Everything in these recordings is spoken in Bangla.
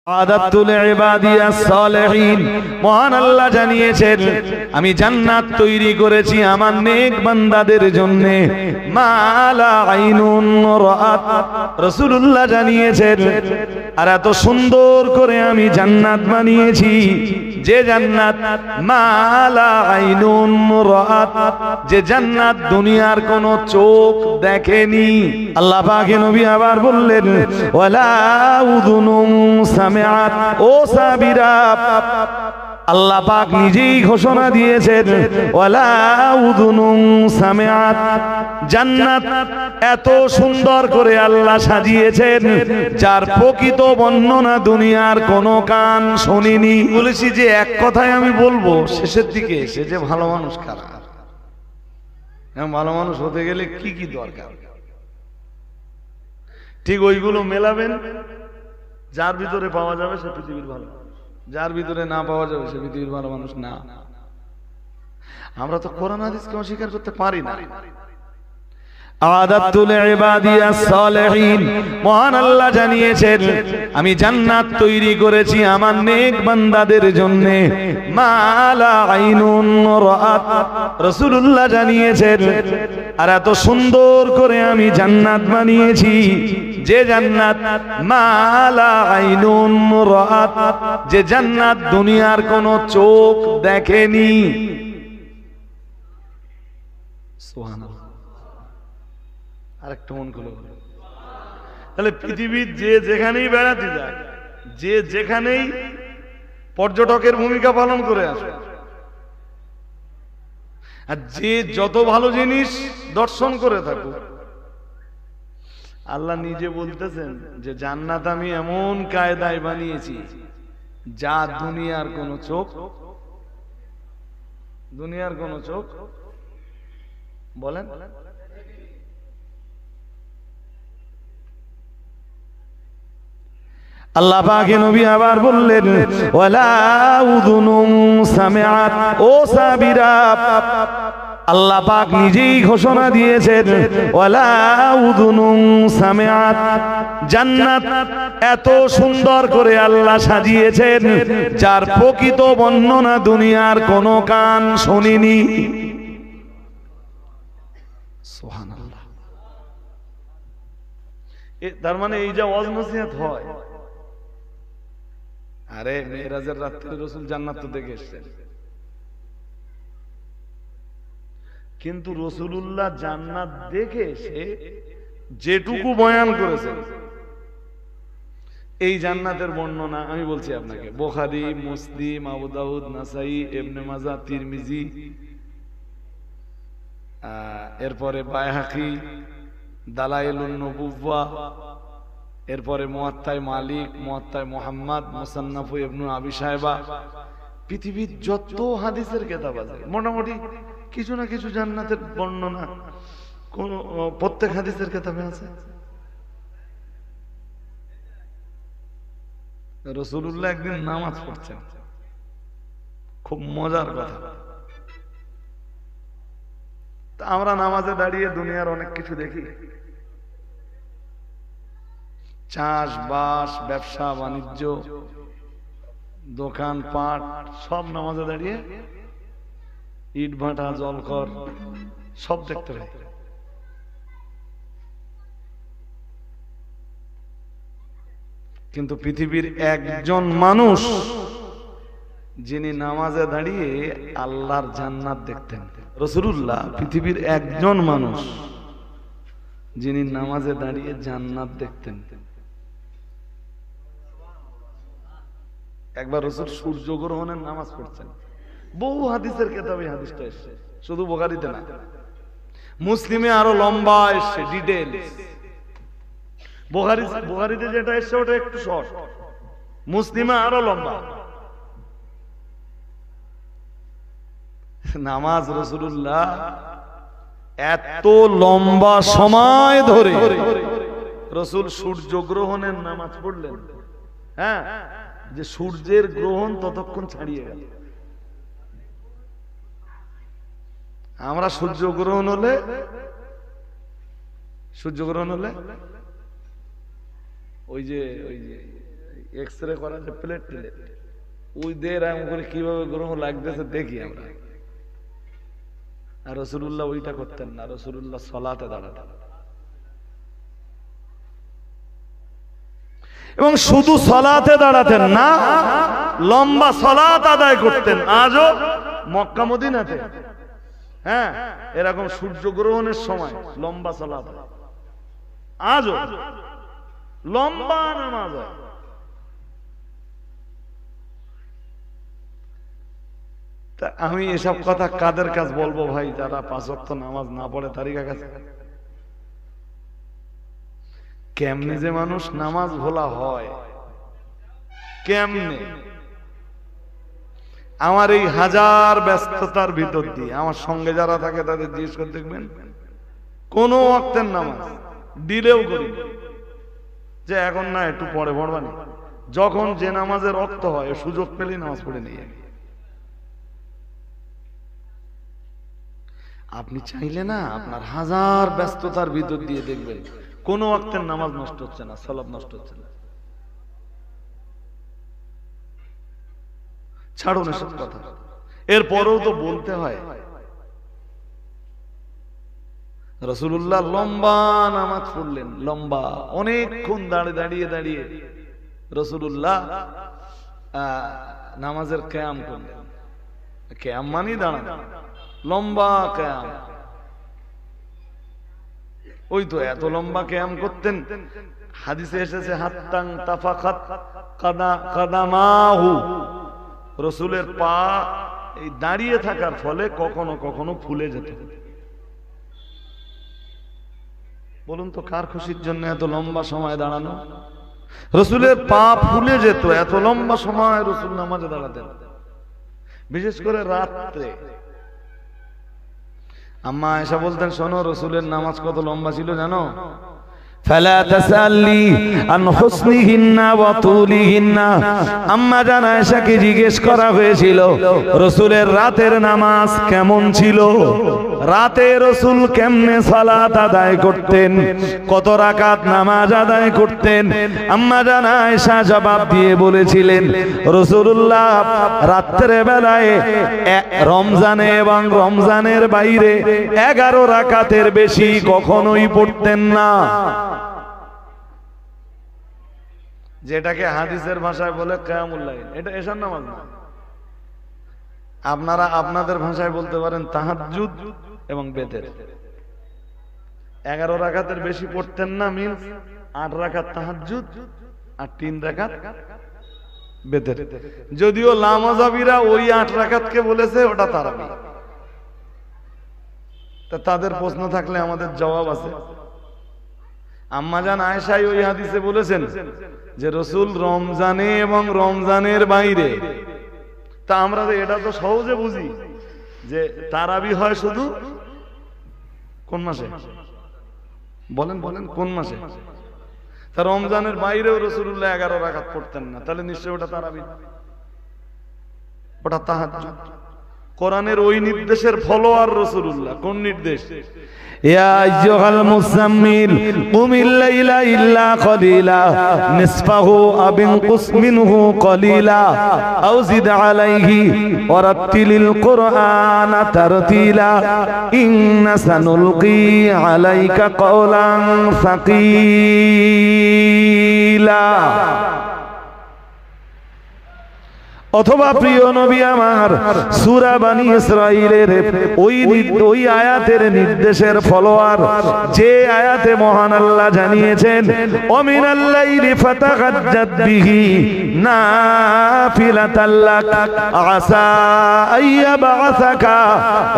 আদাতুল ইবাদিয়াস সালিহিন, মহান আল্লাহ জানিয়েছেন আমি জান্নাত তৈরি করেছি আমার নেক বান্দাদের জন্য। মালা আইনুন রাআত, রাসূলুল্লাহ জানিয়েছেন আর এত সুন্দর করে আমি জান্নাত বানিয়েছি যে জান্নাত মালা আইনুন রাআত, যে জান্নাত দুনিয়ার কোন চোখ দেখেনি। আল্লাহ পাক নবী আবার বললেন ওয়ালা উযুনুন সামিআত, ও সাবিরা আল্লাহ পাক নিজেই ঘোষণা দিয়েছেন ওয়ালা উযুনুন সামিআত, জান্নাত এত সুন্দর করে আল্লাহ সাজিয়েছেন যার প্রকৃত বর্ণনা দুনিয়ার কোন কান শুনিনি। বলেছি যে এক কথায় আমি বলবো শেষের দিকে এসে যে ভালো মানুষ কারা, ভালো মানুষ হতে গেলে কি কি দরকার ঠিক ওইগুলো মেলাবেন। যার ভিতরে পাওয়া যাবে সে পৃথিবীর ভালো মানুষ, যার ভিতরে না পাওয়া যাবে সে পৃথিবীর ভালো মানুষ না। আমরা তো কোরআন হাদিসকে অস্বীকার করতে পারি না। আদাতুল ইবাদিয়াস সালিহিন, মহান আল্লাহ জানিয়েছেন আমি জান্নাত তৈরি করেছি আমার নেক বান্দাদের জন্য। মালা আইনুন রাআত, রাসূলুল্লাহ জানিয়েছেন আর এত সুন্দর করে আমি জান্নাত বানিয়েছি যে জান্নাত মালা আইনুন রাআত, যে জান্নাত দুনিয়ার কোন চোখ দেখেনি। সুবহানাল্লাহ। আরেকটা মন খুলে বলো, তাহলে পৃথিবীর যে যেখানেই বেড়াতে যায়, যে যেখানেই পর্যটকের ভূমিকা পালন করে আসে, আর যে যত ভালো জিনিস দর্শন করে থাকুক, আল্লাহ নিজে বলতেছেন যে জান্নাত আমি এমন কায়দায় বানিয়েছি যা দুনিয়ার কোন চোখ বলেন। আল্লাহ পাক নবী আবার বললেন ওয়ালা উযুনুন সামিআত, ও সাবিরা আল্লাহ পাক নিজেই ঘোষণা দিয়েছেন ওয়ালা উযুনুন সামিআত, জান্নাত এত সুন্দর করে আল্লাহ সাজিয়েছেন যার প্রকৃত বর্ণনা দুনিয়ার কোন কান শুনিনি। সুবহানাল্লাহ। তার মানে এই যে ওয়াজ নসিহত হয়, আরে মেরাজের রাতে রাসূল জান্নাত তো দেখে এসেছেন, কিন্তু রাসূলুল্লাহ জান্নাত দেখে এসে যেটুকু বয়ান করেছেন এই জান্নাতের বর্ণনা আমি বলছি আপনাকে, বুখারী, মুসলিম, আবু দাউদ, নাসাই, ইবনে মাজাহ, তিরমিজি, এরপরে বাইহাকি, দালাইলুন নবুওয়া, এরপরে মুয়াত্তায়ে মালিক, মুয়াত্তায়ে মুহাম্মদ, মুসান্নাফ ইবনে আবি শায়বা, পৃথিবীর যত হাদিসের কিতাব আছে মোটামুটি কিছু না কিছু জান্নাতের বর্ণনা কোন প্রত্যেক হাদিসের কিতাবে আছে। রাসূলুল্লাহ একদিন নামাজ পড়ছেন, খুব মজার কথা। তা আমরা নামাজে দাঁড়িয়ে দুনিয়ার অনেক কিছু দেখি, চাষবাস, ব্যবসা বাণিজ্য, দোকান পাট সব নামাজে দাঁড়িয়ে ইট ভাটা, জলকর সব দেখতে পাই। কিন্তু পৃথিবীর একজন মানুষ যিনি নামাজে দাঁড়িয়ে আল্লাহর জান্নাত দেখতেন, রাসূলুল্লাহ পৃথিবীর একজন মানুষ যিনি নামাজে দাঁড়িয়ে জান্নাত দেখতেন। একবার রাসূল সূর্যগ্রহণের নামাজ পড়ছেন, বহু হাদিসের কিতাবে হাদিসটা এসেছে, শুধু বুখারীতে না, মুসলিমে আরো লম্বা এসেছে, ডিটেইলস। বুখারীতে যেটা এসেছে ওটা একটু শর্ট, মুসলিমে আরো লম্বা। নামাজ রাসূলুল্লাহ এত লম্বা সময় ধরে রাসূল সূর্যগ্রহণের নামাজ পড়লেন, হ্যাঁ, যে সূর্যের গ্রহণ ততক্ষণ ছাড়িয়ে গেল। আমরা সূর্যগ্রহণ হলে ওই যে এক্সরে করা যে প্লেট প্লেট ওই দিয়ে এরকম করে কিভাবে গ্রহ লাগতেছে দেখি আমরা। আর রাসূলুল্লাহ ওইটা করতেন না, রাসূলুল্লাহ সালাতে দাঁড়াতেন এবং শুধু সালাতে দাঁড়াতেন না, লম্বা সালাত আদায় করতেন। আজও মক্কা মদিনাতে হ্যাঁ এরকম সূর্যগ্রহণের সময় লম্বা সালাত, আজও লম্বা নামাজ হয়। তা আমি এসব কথা কাদের কাছে বলবো ভাই? যারা 5 ওয়াক্ত নামাজ না পড়ে তারিকা কাছে। কেমনে যে মানুষ নামাজ ভোলা হয়, কেমনে? আমার এই হাজার ব্যস্ততার ভিতর দিয়ে আমার সঙ্গে যারা থাকে তাদের জিজ্ঞেস করে দেখবেন কোন ওয়াক্তের নামাজ ডিলেও করি যে এখন না একটু পরে পড়বানি, যখন যে নামাজের ওয়াক্ত হয় সুযোগ পেলেই নামাজ পড়ে নিয়ে। আপনি চাইলে না আপনার হাজার ব্যস্ততার ভিতর দিয়ে দেখবেন কোন ওয়াক্তের নামাজ নষ্ট হচ্ছে না, সালাত নষ্ট হচ্ছে না। ছাড়ুন এসব কথা, এরপরেও তো বলতে হয়। রাসূলুল্লাহ লম্বা নামাজ পড়লেন, লম্বা অনেকক্ষণ দাঁড়িয়ে দাঁড়িয়ে রাসূলুল্লাহ নামাজের কিয়াম করলেন। কিয়াম মানে দাঁড়ানো, লম্বা কিয়াম। ওই তো এত লম্বা কিয়াম করতেন, হাদিসে এসেছে হাত্তাং তাফাখাত কাদামাহু, রাসূলের পা এই দাঁড়িয়ে থাকার ফলে কখনো কখনো ফুলে যেত। বলুন তো কার খুশির জন্য এত লম্বা সময় দাঁড়ানো? রাসূলের পা ফুলে যেত, এত লম্বা সময় রাসূল নামাজে দাঁড়াতেন, বিশেষ করে রাত্রে। আম্মা আয়েশা বলতেন, শোনো রাসূলের নামাজ কত লম্বা ছিল জানো? ফালা তাসাল্লি আন হুসনিহিন্না ওয়া তুলিহিন্না। আম্মা জান আয়েশাকে জিজ্ঞেস করা হয়েছিল রাসূলের রাতের নামাজ কেমন ছিল, রাতে রাসূল কেমনে সালাত আদায় করতেন, কত রাকাত নামাজ আদায় করতেন। আম্মা জান আয়েশা জবাব দিয়ে বলেছিলেন, রাসূলুল্লাহ রাতের বেলায় রমজানে এবং রমজানের বাইরে 11 রাকাতের বেশি কখনোই পড়তেন না। যেটাকে হাদিসের ভাষায় বলে কিয়ামুল লাইল, এটা এশার নামাজ না। আপনারা আপনাদের ভাষায় বলতে পারেন তাহাজ্জুদ এবং বেতের। 11 রাকাতের বেশি পড়তেন না মিন্স 8 রাকাত তাহাজ্জুদ আর 3 রাকাত বেতের। যদিও লামাযাবিরা ওই 8 রাকাতকে বলেছে ওটা তারাবি। তা তাদের প্রশ্ন থাকলে আমাদের জবাব আছে। আম্মা জান আয়েশা ওই হাদিসে বলেছেন যে রাসূল রমজানে এবং রমজানের বাইরে। তা আমরা এটা তো সহজে বুঝি যে তারাবি হয় শুধু কোন মাসে? বলেন বলেন কোন মাসে? তা রমজানের বাইরেও রাসূলুল্লাহ 11 রাকাত পড়তেন না, তাহলে নিশ্চয়ই ওটা তারাবি, ওটা তাহাজ্জুদ। কোরআনের ওই নির্দেশের ফলোয়ার রাসূলুল্লাহ। কোন নির্দেশ? ইয়া আইয়ুহাল মুযাম্মিল কুমিল লাইলা ইল্লা কলিলা নিসফাহু আও ইনকুস মিনহু কলিলা আও জিদ আলাইহি ওয়ারাত্তিলিল কুরআনা তারতিলা ইন্না সানুলকি আলাইকা কওলান সাকিলা। অথবা প্রিয় নবী আমার সূরা বনী ইসরাঈলের ওই আয়াতের নির্দেশের ফলোয়ার, যে আয়াতে মহান আল্লাহ জানিয়েছেন ওমিনাল লাইলি ফাতাহাজ্জাদ বিহি নাফিলাতাল লাক আসা আইয়াবআসাকা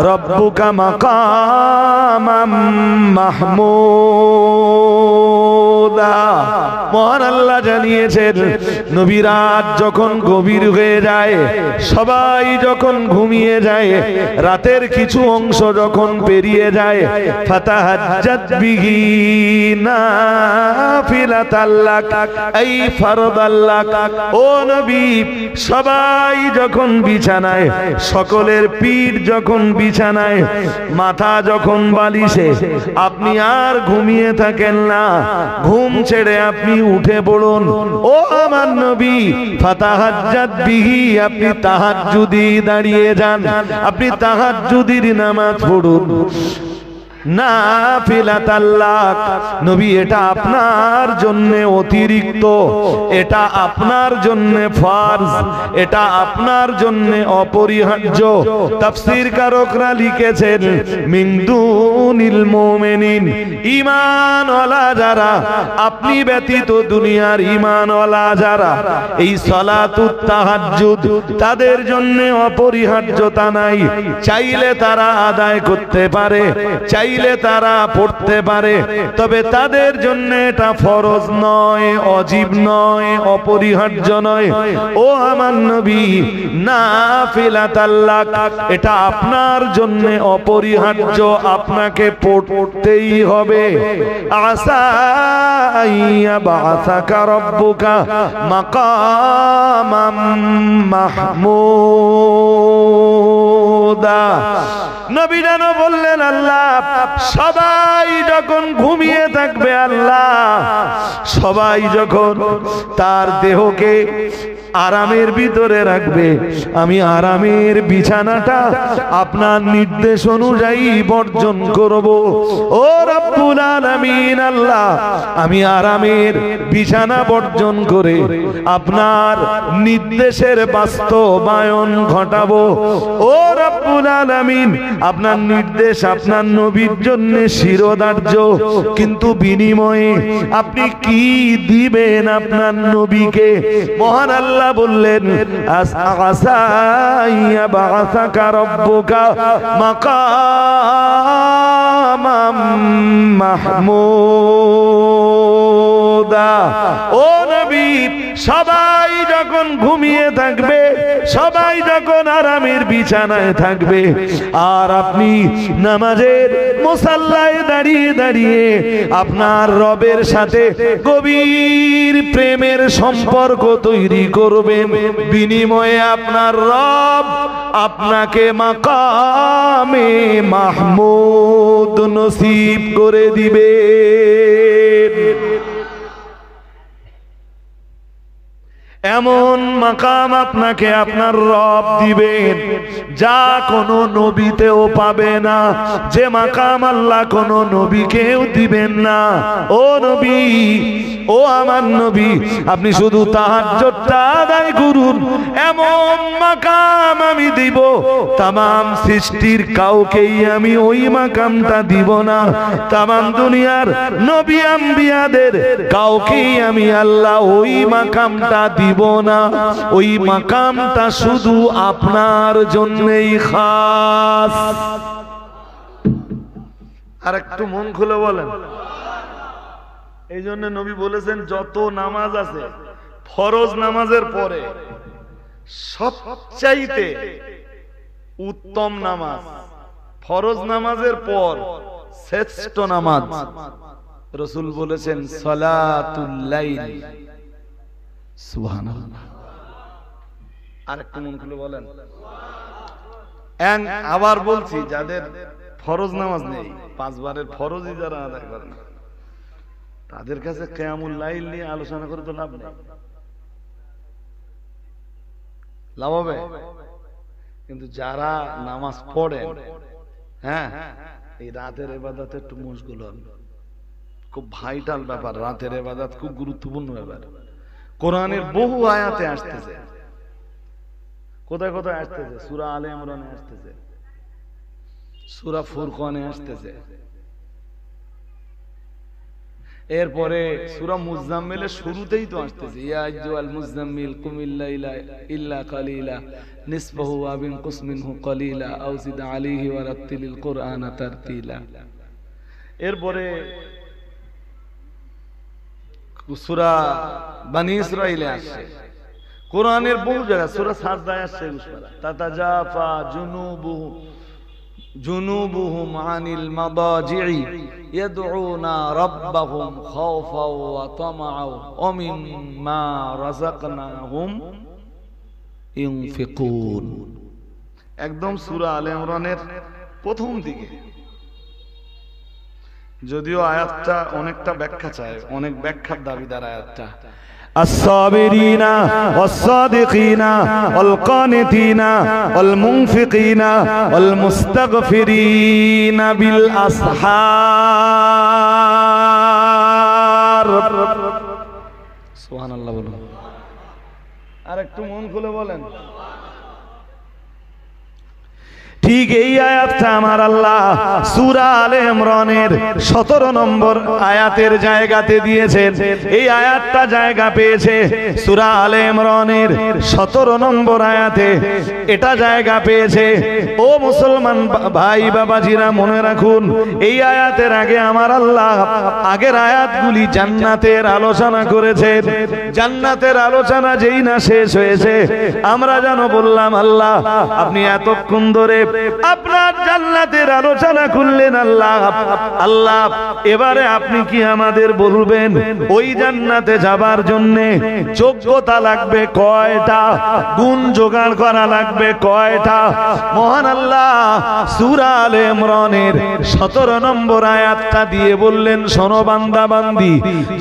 রাব্বুকা মাকামাম মাহমুদা। মহান আল্লাহ জানিয়েছেন নবী রাত যখন গভীর হয়ে যায়, সবাই যখন ঘুমিয়ে যায়, রাতের কিছু অংশ যখন পেরিয়ে যায়, ফাতাহাজ্জাত বিহি নাফিলাতাল লাক, এই ফরদাল লাক। ও নবী, সবাই যখন বিছানায়, সকলের পিঠ যখন বিছানায়, মাথা যখন বালিশে, আপনি আর ঘুমিয়ে থাকেন না, ঘুম ছেড়ে আপনি উঠে পড়ুন। ও আমার নবী, ফাতাহাজ্জাত বিহি, আপনি তাহাজ্জুদি দাঁড়িয়ে যান, আপনি তাহাজ্জুদির নামাজ পড়ুন। নাফিলাতাল লাক, নবী এটা আপনার জন্য অতিরিক্ত, এটা আপনার জন্য ফরজ, এটা আপনার জন্য অপরিহার্য। তাফসীর কারকরা লিখেছেন, মিন দুনিল মুমিনিন, ঈমানওয়ালা যারা, আপনি ব্যতীত দুনিয়ার ঈমানওয়ালা যারা, এই সালাতুত তাহাজ্জুদ তাদের জন্য অপরিহার্যতা নাই, চাইলে তারা আদায় করতে পারে, চাইলে তারা পড়তে পারে, তবে তাদের জন্য এটা ফরজ নয়, ওয়াজিব নয়, অপরিহার্য নয়। ও আমার নবী, নাফিলাতাল লাক, এটা আপনার জন্য অপরিহার্য, আপনাকে পড়তেই হবে। আসা ইয়াবাসাকা রাব্বুকা মাকামাম মাহমুদা। নবী যেন বললেন, আল্লাহ সবাই যখন ঘুমিয়ে থাকবে, আল্লাহ সবাই যখন তার দেহকে আরামের ভিতরে রাখবে, আমি আরামের বিছানাটা আপনার নির্দেশ অনুযায়ী বর্জন করব। ও রব্বুল আলামিন, আল্লাহ আমি আরামের বিছানা বর্জন করে আপনার নির্দেশের বাস্তবায়ন ঘটাবো। ও রব্বুল আলামিন, আপনার নির্দেশ আপনার নবীর জন্য শিরোধার্য, কিন্তু বিনিময়ে আপনি কি দিবেন আপনার নবীকে? মহান আল্লাহ বললেন, আসা ইয়াবাসাকা রাব্বুকা মাকামাম মাহমুদা। ও নবী, সবাই যখন ঘুমিয়ে থাকবে, সবাই যখন আরামের বিছানায় থাকবে, আর আপনি নামাজের মুসাল্লায় দাঁড়িয়ে দাঁড়িয়ে আপনার রবের সাথে গভীর প্রেমের সম্পর্ক তৈরি করবেন, বিনিময়ে আপনার রব আপনাকে মাকামে মাহমুদ নসিব করে দিবে। এমন মাকাম আপনাকে আপনার রব দিবেন যা কোনো নবীতেও পাবে না, যে মাকাম আল্লাহ কোনো নবীকেও দিবেন না। ও নবী, ও আমার নবী, আপনি শুধু তাহাজ্জুদটা আদায় করুন, এমন মাকাম আমি দিব, তামাম সৃষ্টির কাউকেই আমি ওই মাকামটা দিব না, তামাম দুনিয়ার নবী আম্বিয়াদের কাউকেই আমি আল্লাহ ওই মাকামটা দিব না। ওই মাকামটা শুধু আপনার জন্যই খাস। আর একটু মন খুলে বলেন। এই জন্য নবী বলেছেন, যত নামাজ আছে ফরজ নামাজের পরে সবচাইতে উত্তম নামাজ ফরজ নামাজের পর শ্রেষ্ঠ নামাজ, রাসূল বলেছেন সালাতুল লাইল। সুবহানাল্লাহ। আর একটু মন খুলে বলেন। আবার বলছি, যাদের ফরজ নামাজ নেই, 5 বারের ফরজই যারা আদায় করে না, তাদের কাছে কিয়ামুল লাইল নিয়ে আলোচনা করে তো লাভ নেই। লাভ হবে, কিন্তু যারা নামাজ পড়েন, হ্যাঁ, এই রাতের ইবাদতে একটু মশগুল হন। খুব ভাইটাল ব্যাপার, রাতের ইবাদত খুব গুরুত্বপূর্ণ ব্যাপার। কোরআনের বহু আয়াতে আসতেছে, কোথায় কোথায় আসতেছে, সূরা আলে ইমরানে আসতেছে, সূরা ফুরকানে আসতেছে, এরপরে সূরা মুজাম্মিলের শুরুতেই তো আসতেছে, ইয়া আইয়ুহাল মুজাম্মিল কুমিল লাইলা ইল্লা কালিলা নিসফাহু ওয়া বিনকুস মিনহু কালিলা আও জিদ আলাইহি ওয়া রাত্তিলিল কুরআনা তারতিলা। এরপরে সূরা বনী ইসরাঈলে আসে, কোরআনের বহু জায়গা সূরা সাজদায় আসছে তাতাজাফা জুনুবুহুম আনিল মাদাজি'i ইয়াদউনা রাব্বাহুম খাওফাও ওয়া তামাআও ওয়া মিম্মা রাযাকনাহুম ইউনফিকুন। একদম সূরা আলে ইমরানের প্রথম দিকে, যদিও আয়াতটা অনেকটা ব্যাখ্যা চায়, অনেক ব্যাখ্যার দাবিদার আয়াতটা। الصابرين والصادقين والقانتين والمنفقين والمستغفرين بالأسحار। সুবহানাল্লাহ বলুন। আর একটু মন খুলে বলেন। ঠিক এই আয়াতটা আমার আল্লাহ সূরা আলে ইমরানের 17 নম্বর আয়াতের জায়গাতে দিয়েছেন। এই আয়াতটা জায়গা পেয়েছে সূরা আলে ইমরানের 17 নম্বর আয়াতে, এটা জায়গা পেয়েছে। ও মুসলমান ভাই বাবাজিরা, মনে রাখুন, এই আয়াতের আগে আমার আল্লাহ আগের আয়াতগুলি জান্নাতের আলোচনা করেছেন। জান্নাতের আলোচনা যেই না শেষ হয়েছে, আমরা যেন বললাম, আল্লাহ আপনি এতক্ষণ ধরে আপনার জান্নাতের আলোচনা করলেন, আল্লাহ এবারে আপনি কি আমাদের বলবেন ওই জান্নাতে যাবার জন্য যোগ্যতা লাগবে কয়টা, গুণ জোগাড় করা লাগবে কয়টা? মহান আল্লাহ সূরা আলে ইমরানের 17 নম্বর আয়াতটা দিয়ে বললেন, শোনো বান্দা বান্দি,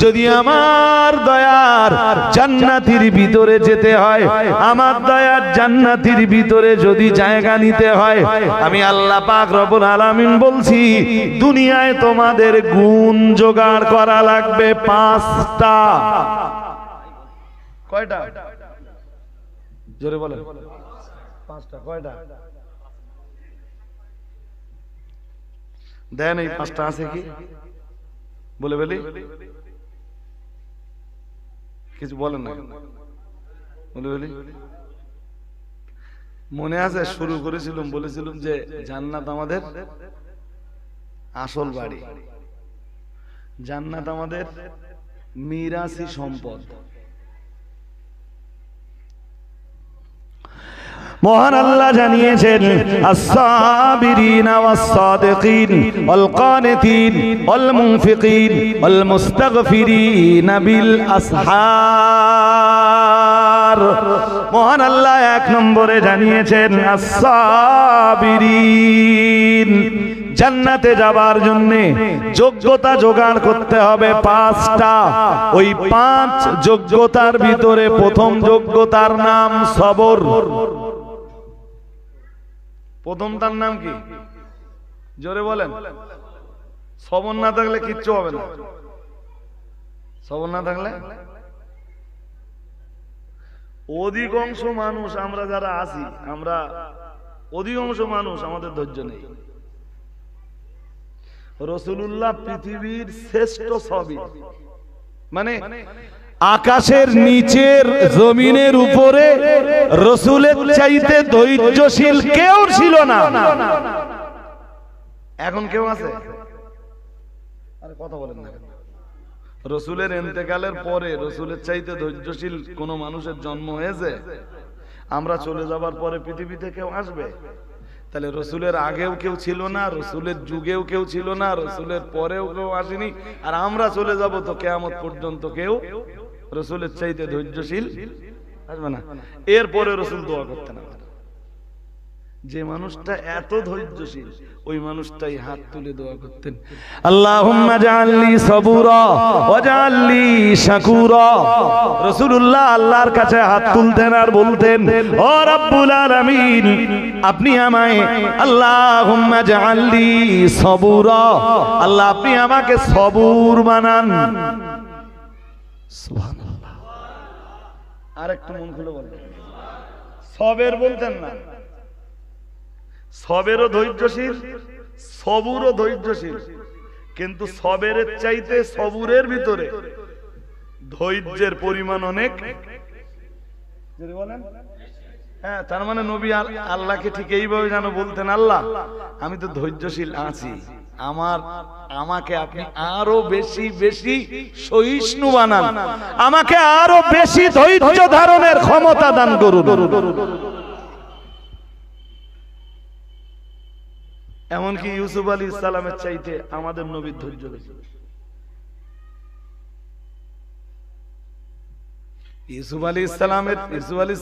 যদি আমার দয়ার জান্নাতের ভিতরে যেতে হয়, আমার দয়ার জান্নাতের ভিতরে যদি জায়গা নিতে হয়, আমি আল্লাহ পাক রব্বুল আলামিন বলছি, দুনিয়ায় তোমাদের গুণ জোগাড় করা লাগবে 5টা। কয়টা? জোরে বলেন। 5টা। কয়টা দেন? এই 5টা আছে কি বলে বলি? কিছু বলেন না বলে বলি। মনে আছে শুরু করেছিলাম, বলেছিলাম যে জান্নাত আমাদের আসল বাড়ি, জান্নাত আমাদের মিরাসি সম্পদ। মহান আল্লাহ জানিয়েছেন, আস-সাবিরিনা ওয়াস-সাদিকিন ওয়াল-কানিতিন ওয়াল-মুনফিকিন ওয়াল-মুস্তাগফিরিনা বিল আসহার। মহান আল্লাহ 1 নম্বরে জানিয়েছেন আস-সাবিরিন, জান্নাতে যাবার জন্য যোগ্যতা জোগাড় করতে হবে 5টা। ওই 5 যোগ্যতার ভিতরে প্রথম যোগ্যতার নাম সবর। প্রথমটার নাম কি? জোরে বলেন। সবর না থাকলে কিচ্ছু হবে না। সবর না থাকলে অধিকাংশ মানুষ, আমরা যারা আছি, আমরা অধিকাংশ মানুষ আমাদের ধৈর্য নেই। রাসূলুল্লাহ পৃথিবীর শ্রেষ্ঠ ছবি, মানে আকাশের নিচের জমিনের উপরে রাসূলের চাইতে ধৈর্যশীল কেউ ছিল না। এখন কেউ আছে? আরে কথা বলেন না। রাসূলের ইন্তেকালের পরে রাসূলের চাইতে ধৈর্যশীল কোন মানুষের জন্ম হয়েছে? আমরা চলে যাবার পরে পৃথিবীতে কেউ আসবে? তাহলে রাসূলের আগেও কেউ ছিল না, রাসূলের যুগেও কেউ ছিল না, রাসূলের পরেও কেউ আসেনি, আর আমরা চলে যাব তো কিয়ামত পর্যন্ত কেউ রাসূলের চাইতে ধৈর্যশীল আসবে না। এরপরে রাসূল দোয়া করতেন, যে মানুষটা এত ধৈর্যশীল ওই মানুষটাই হাত তুলে দোয়া করতেন, আল্লাহুম্মা জাআলনি সাবুরা ওয়া জাআলনি শাকুরা। রাসূলুল্লাহ আল্লাহর কাছে হাত তুলতেন আর বলতেন, ও রব্বুল আলামিন, আপনি আমায়, আল্লাহুম্মা জাআলনি সাবুরা, আল্লাহ আপনি আমাকে সবুর বানান। সুবহানাল্লাহ। আরেকটু মন খুলে বলেন। সবের বলতেন না, সবেরও ধৈর্যশীল, সবুরও ধৈর্যশীল, কিন্তু সবেরের চাইতে সবুরের ভিতরে ধৈর্যের পরিমাণ অনেক হ্যাঁ, তার মানে নবী আল্লাহকে ঠিক এইভাবে যেন বলতেন, আল্লাহ আমি তো ধৈর্যশীল আছি, আমাকে আপনি আরো বেশি বেশি সহিষ্ণু বানান, আমাকে আরো বেশি ধৈর্য ধারণের ক্ষমতা দান করুন। এমনকি ইউসুফ আলাইহিস সালামের চাইতে আমাদের নবীর ধৈর্য বেশি। ইউসুফ আলাইহিস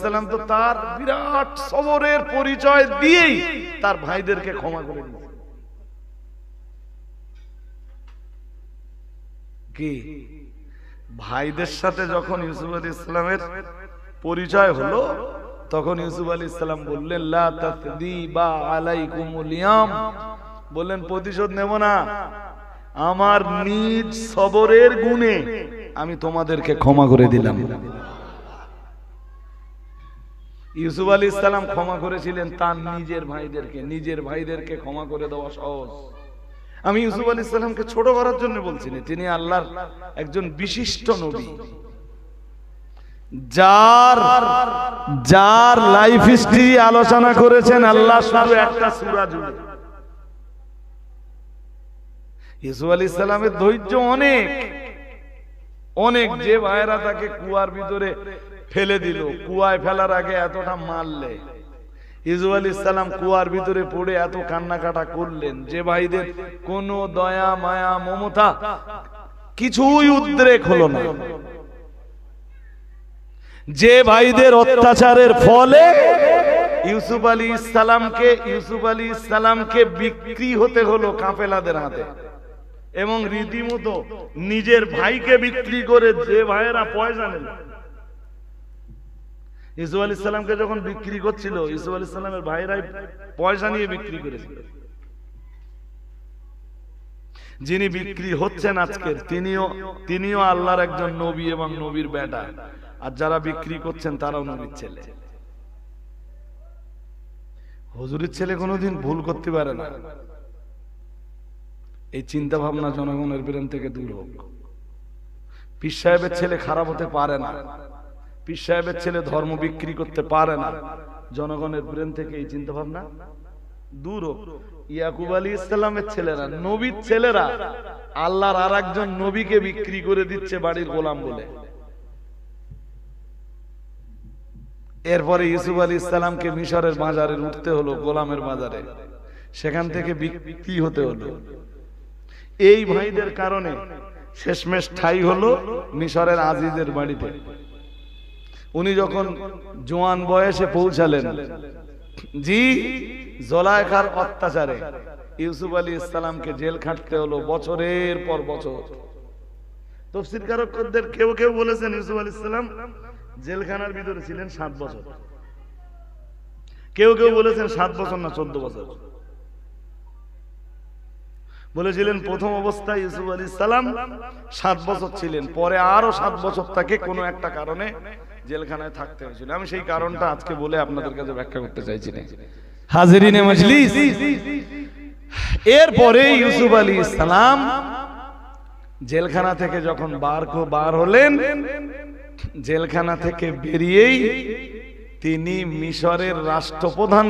সালাম তো তার বিরাট সবরের পরিচয় দিয়েই তার ভাইদেরকে ক্ষমা করে দিয়েছে। কি ভাইদের সাথে যখন ইউসুফ আলাইহিস সালামের পরিচয় হলো, তখন ইউসুফ আলাইহিস সালাম বললেন, লা তাসদিবা আলাইকুমুল ইয়াম, বললেন প্রতিশোধ নেব না, আমার নিজ সবরের গুণে আমি তোমাদেরকে ক্ষমা করে দিলাম। ইউসুফ আলাইহিস সালাম ক্ষমা করেছিলেন তার নিজের ভাইদেরকে ক্ষমা করে দেওয়া সহজ। আমি ইউসুফ আলাইহিস সালামকে ছোট করার জন্য বলছি না, তিনি আল্লাহর একজন বিশিষ্ট নবী, যার লাইফ হিস্ট্রি আলোচনা করেছেন আল্লাহ শুধু একটা সূরা জুড়ে। ইউসুফ আলাইহিস সালামের ধৈর্য অনেক, যে ভাইরা তাকে কুয়ার ভিতরে ফেলে দিল, কুয়ায় ফেলার আগে এতটা মারলে, ইউসুফ আলাইহিস সালাম কুয়ার ভিতরে পড়ে এত কান্নাকাটা করলেন, যে ভাইদের কোনো দয়া মায়া মমতা কিছুই উদ্রেক হলো না, যে ভাইদের অত্যাচারের ফলে ইউসুফ আলাইহিস সালামকে বিক্রি হতে হলো কাফেলাদের হাতে, এবং রীতিমতো নিজের ভাইকে বিক্রি করে, যে ভাইয়েরা পয়সা নেন, ইউসুফ আলাইহিস সালামকে যখন বিক্রি করছিল, ইউসুফ আলাইহিস সালামের ভাইরাই পয়সা নিয়ে বিক্রি করেছিল। যিনি বিক্রি হচ্ছেন আজকের, তিনিও আল্লাহর একজন নবী এবং নবীর বেটা, আর যারা বিক্রি করছেন তারাও নবীর ছেলে। হুজুরের ছেলে কোনোদিন ভুল করতে পারে না, এই চিন্তা ভাবনা জনগণের ব্রেন থেকে দূর হোক। পীর সাহেবের ছেলে খারাপ হতে পারে না, পীর সাহেবের ছেলে ধর্ম বিক্রি করতে পারে না, জনগণের ব্রেন থেকে এই চিন্তা ভাবনা দূর হোক। ইয়াকুব আলাইহিস সালামের ছেলেরা, নবীর ছেলেরা আল্লাহর আরেকজন নবীকে বিক্রি করে দিচ্ছে বাড়ির গোলাম বলে। এরপরে ইউসুফ আলাইহিস সালামকে মিশরের বাজারে উঠতে হলো, গোলামের বাজারে, সেখান থেকে বিক্রি হতে হলো। এই ভাইদের কারণে শেষমেশ ঠাই হলো মিশরের আজিজের বাড়িতে। উনি যখন জোয়ান বয়সে পৌঁছালেন, জোলাইখার অত্যাচারে ইউসুফ আলাইহিস সালামকে জেল খাটতে হলো বছরের পর বছর। তাফসীরকারকদের কেউ কেউ বলেছেন ইউসুফ আলাইহিস সালাম জেলখানার ভিতরে ছিলেন 7 বছর, কেউ কেউ বলেছেন 7 বছর না 14 বছর। বলেছিলেন প্রথম অবস্থায় ইউসুফ আলাইহিস সালাম 7 বছর ছিলেন, পরে আরো 7 বছর তাকে কোনো একটা কারণে জেলখানায় থাকতে হয়েছিল। আমি সেই কারণটা আজকে বলে আপনাদের কাছে ব্যাখ্যা করতে চাইছি না। হাজিরিনে মজলিস, এরপরে ইউসুফ আলাইহিস সালাম জেলখানা থেকে যখন বার হলেন, জেলখানা থেকে বেরিয়েই তিনি মিশরের রাষ্ট্রপ্রধান,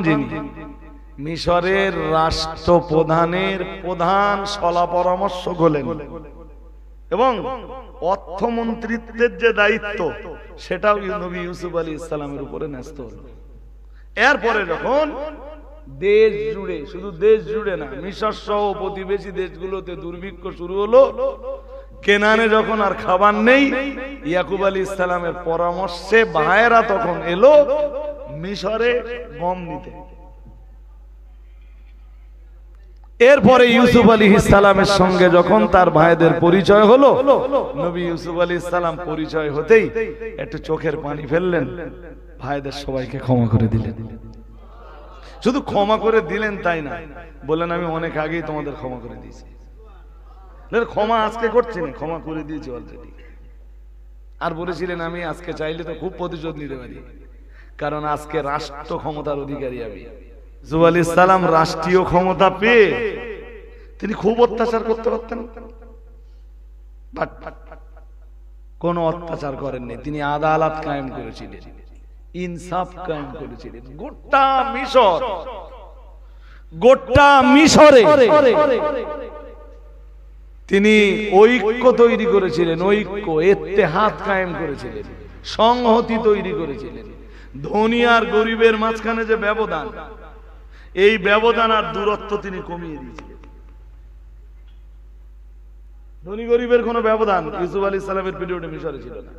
মিশরের রাষ্ট্রপ্রধানের প্রধান সলা পরামর্শক হলেন, এবং অর্থমন্ত্রিত্বের যে দায়িত্ব সেটাও নবী ইউসুফ আলাইহিস সালামের উপরে ন্যস্ত হলো। এরপরে যখন দেশ জুড়ে, শুধু দেশ জুড়ে না, মিশর সহ প্রতিবেশী দেশগুলোতে দুর্ভিক্ষ শুরু হলো, কেনানে যখন আর খাবার নেই, ইয়াকুব আলাইহিস সালামের পরামর্শে ভাইয়েরা তখন এলো মিশরে গম নিতে। এরপরে ইউসুফ আলাইহিস সালামের সঙ্গে যখন তার ভাইদের পরিচয় হলো, নবী ইউসুফ আলাইহিস সালাম পরিচয় হতেই একটু চোখের পানি ফেললেন, ভাইদের সবাইকে ক্ষমা করে দিলেন। শুধু ক্ষমা করে দিলেন তাই না, বললেন আমি অনেক আগেই তোমাদের ক্ষমা করে দিয়েছি। ক্ষমা আজকে করছি না, ক্ষমা করে দিয়েছি অলরেডি। আর বলেছিলেন আমি আজকে চাইলে তো খুব প্রতিশোধ নিতে পারি, কারণ আজকে রাষ্ট্র ক্ষমতার অধিকারী আমি। ইউসুফ আলাইহিস সালাম রাষ্ট্রীয় ক্ষমতা পেয়ে তিনি খুব অত্যাচার করতে পারতেন, বাট কোন অত্যাচার করেননি, তিনি আদালত কায়েম করেছিলেন। ইনসাফ কায়েম করেছিলেন। গোটা মিশরে তিনি ঐক্য তৈরি করেছিলেন, ঐক্য ইত্তেহাদ কায়েম করেছিলেন, সংহতি তৈরি করেছিলেন। ধনী আর গরিবের মাঝখানে যে ব্যবধান, এই ব্যবধান আর দূরত্ব তিনি কমিয়ে দিয়েছিলেন। ধনী গরিবের কোন ব্যবধান ইউসুফ আলাইহিস সালামের পিরিয়ডে মিশরে ছিল না।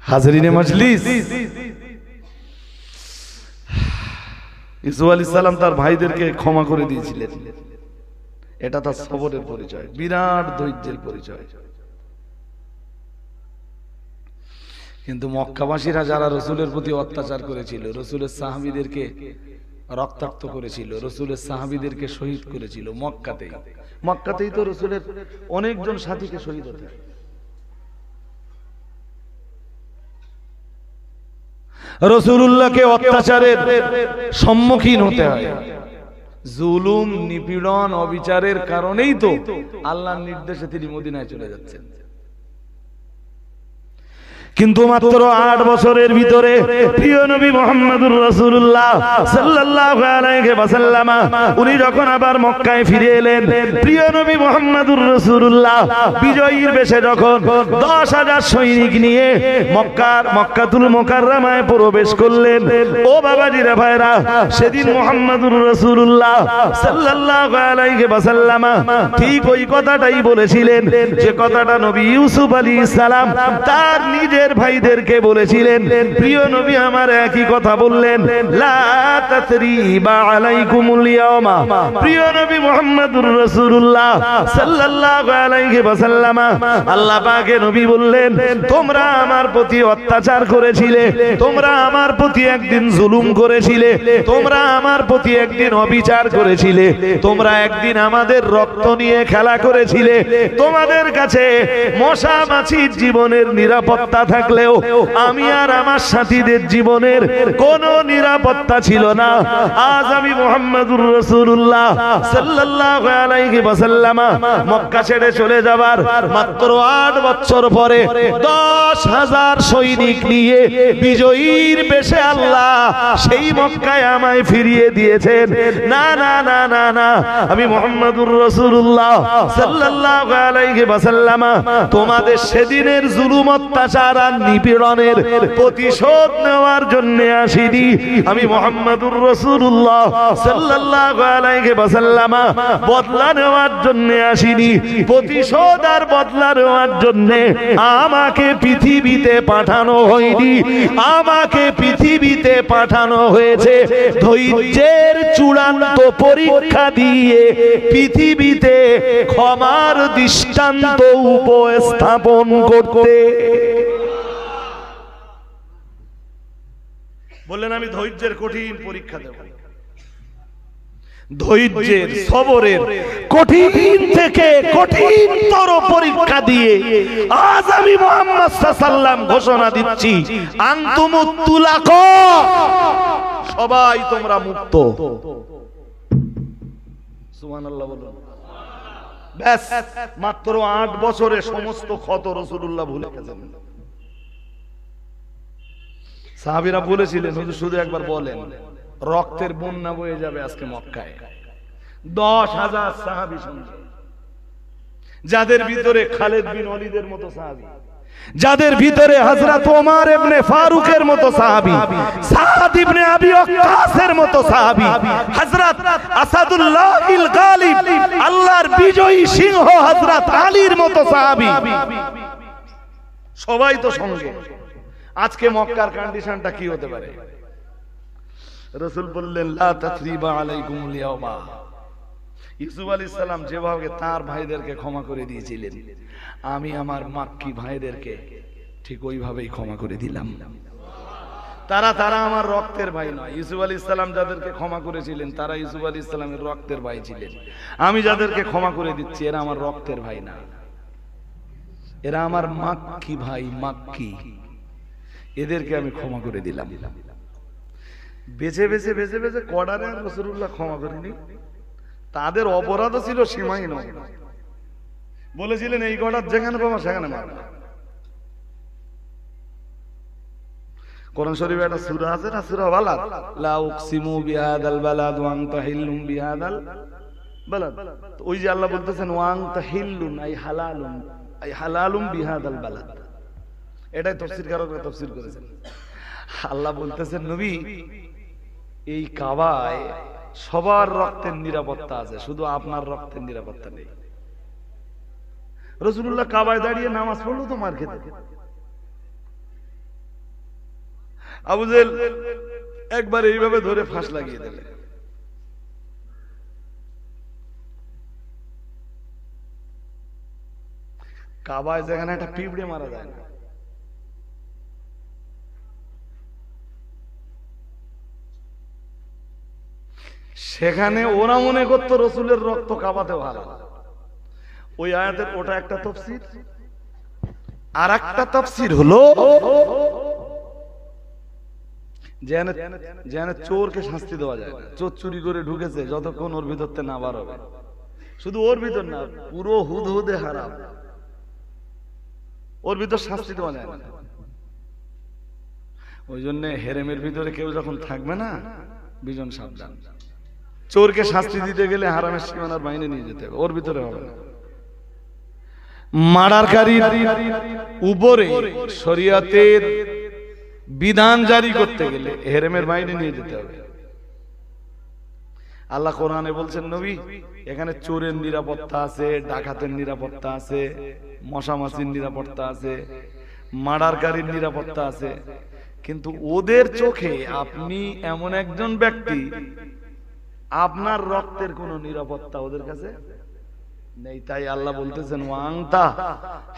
হাজরিনে মজলিস, ইউসুফ আলাইহিস সালাম তার ভাইদেরকে ক্ষমা করে দিয়েছিলেন। এটা তার সবরের পরিচয়, বিরাট ধৈর্যের পরিচয়। কিন্তু মক্কাবাসীরা যারা রসুলের প্রতি অত্যাচার করেছিল, রসুলের সাহাবীদেরকে রক্তাক্ত করেছিল, রসুলের সাহাবীদেরকে শহীদ করেছিল, মক্কাতেই তো রসুলের অনেকজন সাথীকে শহীদ হতে হয়। রাসূলুল্লাহকে অত্যাচারের সম্মুখীন হতে হয়। জুলুম, নিপীড়ন, অবিচারের কারণেই তো আল্লাহর নির্দেশে তিনি মদিনায় চলে যাচ্ছেন। কিন্তু মাত্র 8 বছরের ভিতরে প্রিয় নবী মুহাম্মদুর রাসূলুল্লাহ সাল্লাল্লাহু আলাইহি ওয়াসাল্লাম উনি যখন আবার মক্কায় ফিরে এলেন, প্রিয় নবী মুহাম্মদুর রাসূলুল্লাহ বিজয়ীর বেশে যখন 10,000 সৈনিক নিয়ে মক্কাতুল মুকাররমায় প্রবেশ করলেন। ও বাবাজিরা ভাইরা, সেদিন মুহাম্মদুর রাসূলুল্লাহ সাল্লাল্লাহু আলাইহি ওয়াসাল্লাম ঠিক ওই কথাটাই বলেছিলেন, যে কথাটা নবী ইউসুফ আলাইহিস সালাম তার নিজের ভাইদেরকে বলেছিলেন। প্রিয় নবী আমার একই কথা বললেন, লা তাসরিবা আলাইকুমুল ইয়াওমা। প্রিয় নবী মুহাম্মদুর রাসূলুল্লাহ সাল্লাল্লাহু আলাইহি ওয়াসাল্লাম আল্লাহ পাকের নবী বললেন, তোমরা আমার প্রতি অত্যাচার করেছিলে, তোমরা আমার প্রতি একদিন জুলুম করেছিলে, তোমরা আমার প্রতি একদিন অবিচার করেছিলে, তোমরা একদিন আমাদের রক্ত নিয়ে খেলা করেছিলে। তোমাদের কাছে মশা মাছির জীবনের নিরাপত্তা থাকলেও আমি আর আমার সাথীদের জীবনের কোনো নিরাপত্তা ছিল না। আজ আমি মুহাম্মদুর রাসূলুল্লাহ সাল্লাল্লাহু আলাইহি ওয়াসাল্লাম মক্কা ছেড়ে চলে যাবার মাত্র 8 বছর পরে 10,000 সৈনিক নিয়ে বিজয়ীর বেশে আল্লাহ সেই মক্কায় আমায় ফিরিয়ে দিয়েছেন। না না না না না, আমি মুহাম্মদুর রাসূলুল্লাহ সাল্লাল্লাহু আলাইহি ওয়াসাল্লাম তোমাদের সেদিনের জুলুম, অত্যাচার আর নিপীড়নের প্রতিশোধ নেওয়ার জন্য আসিনি। আমি মুহাম্মদুর রাসূলুল্লাহ সাল্লাল্লাহু আলাইহি ওয়াসাল্লাম বদলা নেওয়ার জন্য আসিনি, প্রতিশোধ আর বদলা নেওয়ার জন্য আমাকে পৃথিবীতে পাঠানো হয়নি। আমাকে পৃথিবীতে পাঠানো হয়েছে ধৈর্যের চূড়ান্ত পরীক্ষা দিয়ে পৃথিবীতে ক্ষমার দৃষ্টান্ত উপস্থাপন করতে। বললেন আমি ধৈর্যের কঠিন পরীক্ষা দেব, ধৈর্যের, সবরের কঠিন থেকে কঠিনতর পরীক্ষা দিয়ে আজ আমি মুহাম্মদ সাল্লাল্লাহু আলাইহি ওয়াসাল্লাম ঘোষণা দিচ্ছি, আনতুমুত তুলাকা, সবাই তোমরা মুক্ত। সুবহানাল্লাহ বলুন। ব্যাস মাত্র 8 বছরে সমস্ত ক্ষত রাসূলুল্লাহ ভুলে গেছেন। সাহাবীরা বলেছিলেন, হুজুর শুধু একবার বলেন, রক্তের বন্যা বয়ে যাবে আজকে মক্কায়। 10,000 সাহাবী সঙ্গে, যাদের ভিতরে খালিদ বিন ওলীদের মতো সাহাবী, যাদের ভিতরে হযরত ওমর ইবনে ফারুকের মতো সাহাবী, সাদ ইবনে আবি ওয়াক্কাসের মতো সাহাবী, হযরত আসাদুল্লাহিল গালিব, আল্লাহর বিজয়ী সিংহ হযরত আলীর মতো সাহাবী, সবাই তো সঙ্গে। আজকে মক্কার কন্ডিশনটা কি হতে পারে? রাসূল বললেন, লা তাসরিবা আলাইকুমুল ইয়াওমা। ইউসুফ আলাইহিস সালাম যেভাবে তার ভাইদেরকে ক্ষমা করে দিয়েছিলেন, আমি আমার মাক্কি ভাইদেরকে ঠিক ওইভাবেই ক্ষমা করে দিলাম। তারা আমার রক্তের ভাই নয়। ইউসুফ আলাইহিস সালাম যাদেরকে ক্ষমা করেছিলেন তারা ইউসুফ আলাইহিস সালামের রক্তের ভাই ছিলেন। আমি যাদেরকে ক্ষমা করে দিচ্ছি এরা আমার রক্তের ভাই না, এরা আমার মাক্কি ভাই, মাক্কি। এদেরকে আমি ক্ষমা করে দিলাম। বেছে বেছে বেছে বেছে কড়ারে রাসূলুল্লাহ ক্ষমা করেনি, তাদের অপরাধ ছিল সীমাহীন। বলেছিলেন এই কড়ার যেখানে পাবো সেখানে মারবে। কোরআন শরীফে একটা সূরা আছে না, সূরা বালাদ, লা উকসিমু বিহাদাল বালাদ ওয়া আনতা হিল্লুম বিহাদাল বালাদ। তো ওই যে আল্লাহ বলতেছেন ওয়া আনতা হিল্লুন আই হালালুম বিহাদাল বালাদ, এটাই তাফসীরকারকরা তাফসীর করেছেন। আল্লাহ বলতেছেন নবী এই কাবায় সবার রক্তের নিরাপত্তা আছে, শুধু আপনার রক্তের নিরাপত্তা নেই। রাসূলুল্লাহ কাবায় দাঁড়িয়ে নামাজ পড়লো তো মার খেতে। আবু জেহেল একবার এইভাবে ধরে ফাঁস লাগিয়ে দিলে। কাবায় যেখানে একটা পিঁপড়ে মারা যায় না, সেখানে ওরা মনে করতো রসুলের রক্ত কাবাতেও হালাল। ওই আয়াতের ওটা একটা তাফসীর। আর একটা তাফসীর হলো যেন চোরকে শাস্তি দেওয়া যায় না। চোর চুরি করে ঢুকেছে, যতক্ষণ ওর ভিতরতে না বার হবে, শুধু ওর ভিতর না, পুরো হুদহুদে হারাম, ওর ভিতর শাস্তি দেওয়া যায় না। ওই জন্য হেরেমের ভিতরে কেউ যখন থাকবে না, বিজন সাবধান। চোরকে শাস্তি দিতে গেলে হারামের সীমানার বাইরে নিয়ে যেতে হবে, ওর ভিতরে হবে না। মার্ডারকারীর উপরে শরীয়তের বিধান জারি করতে গেলে হেরেমের বাইরে নিয়ে যেতে হবে। আল্লাহ কোরআনে বলছেন নবী এখানে চোরের নিরাপত্তা আছে, ডাকাতের নিরাপত্তা আছে, মশামাছির নিরাপত্তা আছে, মার্ডারকারীর নিরাপত্তা আছে, কিন্তু ওদের চোখে আপনি এমন একজন ব্যক্তি, আপনার রক্তের কোনো নিরাপত্তা ওদের কাছে নেই। তাই আল্লাহ বলতেছেন ওয়াংতা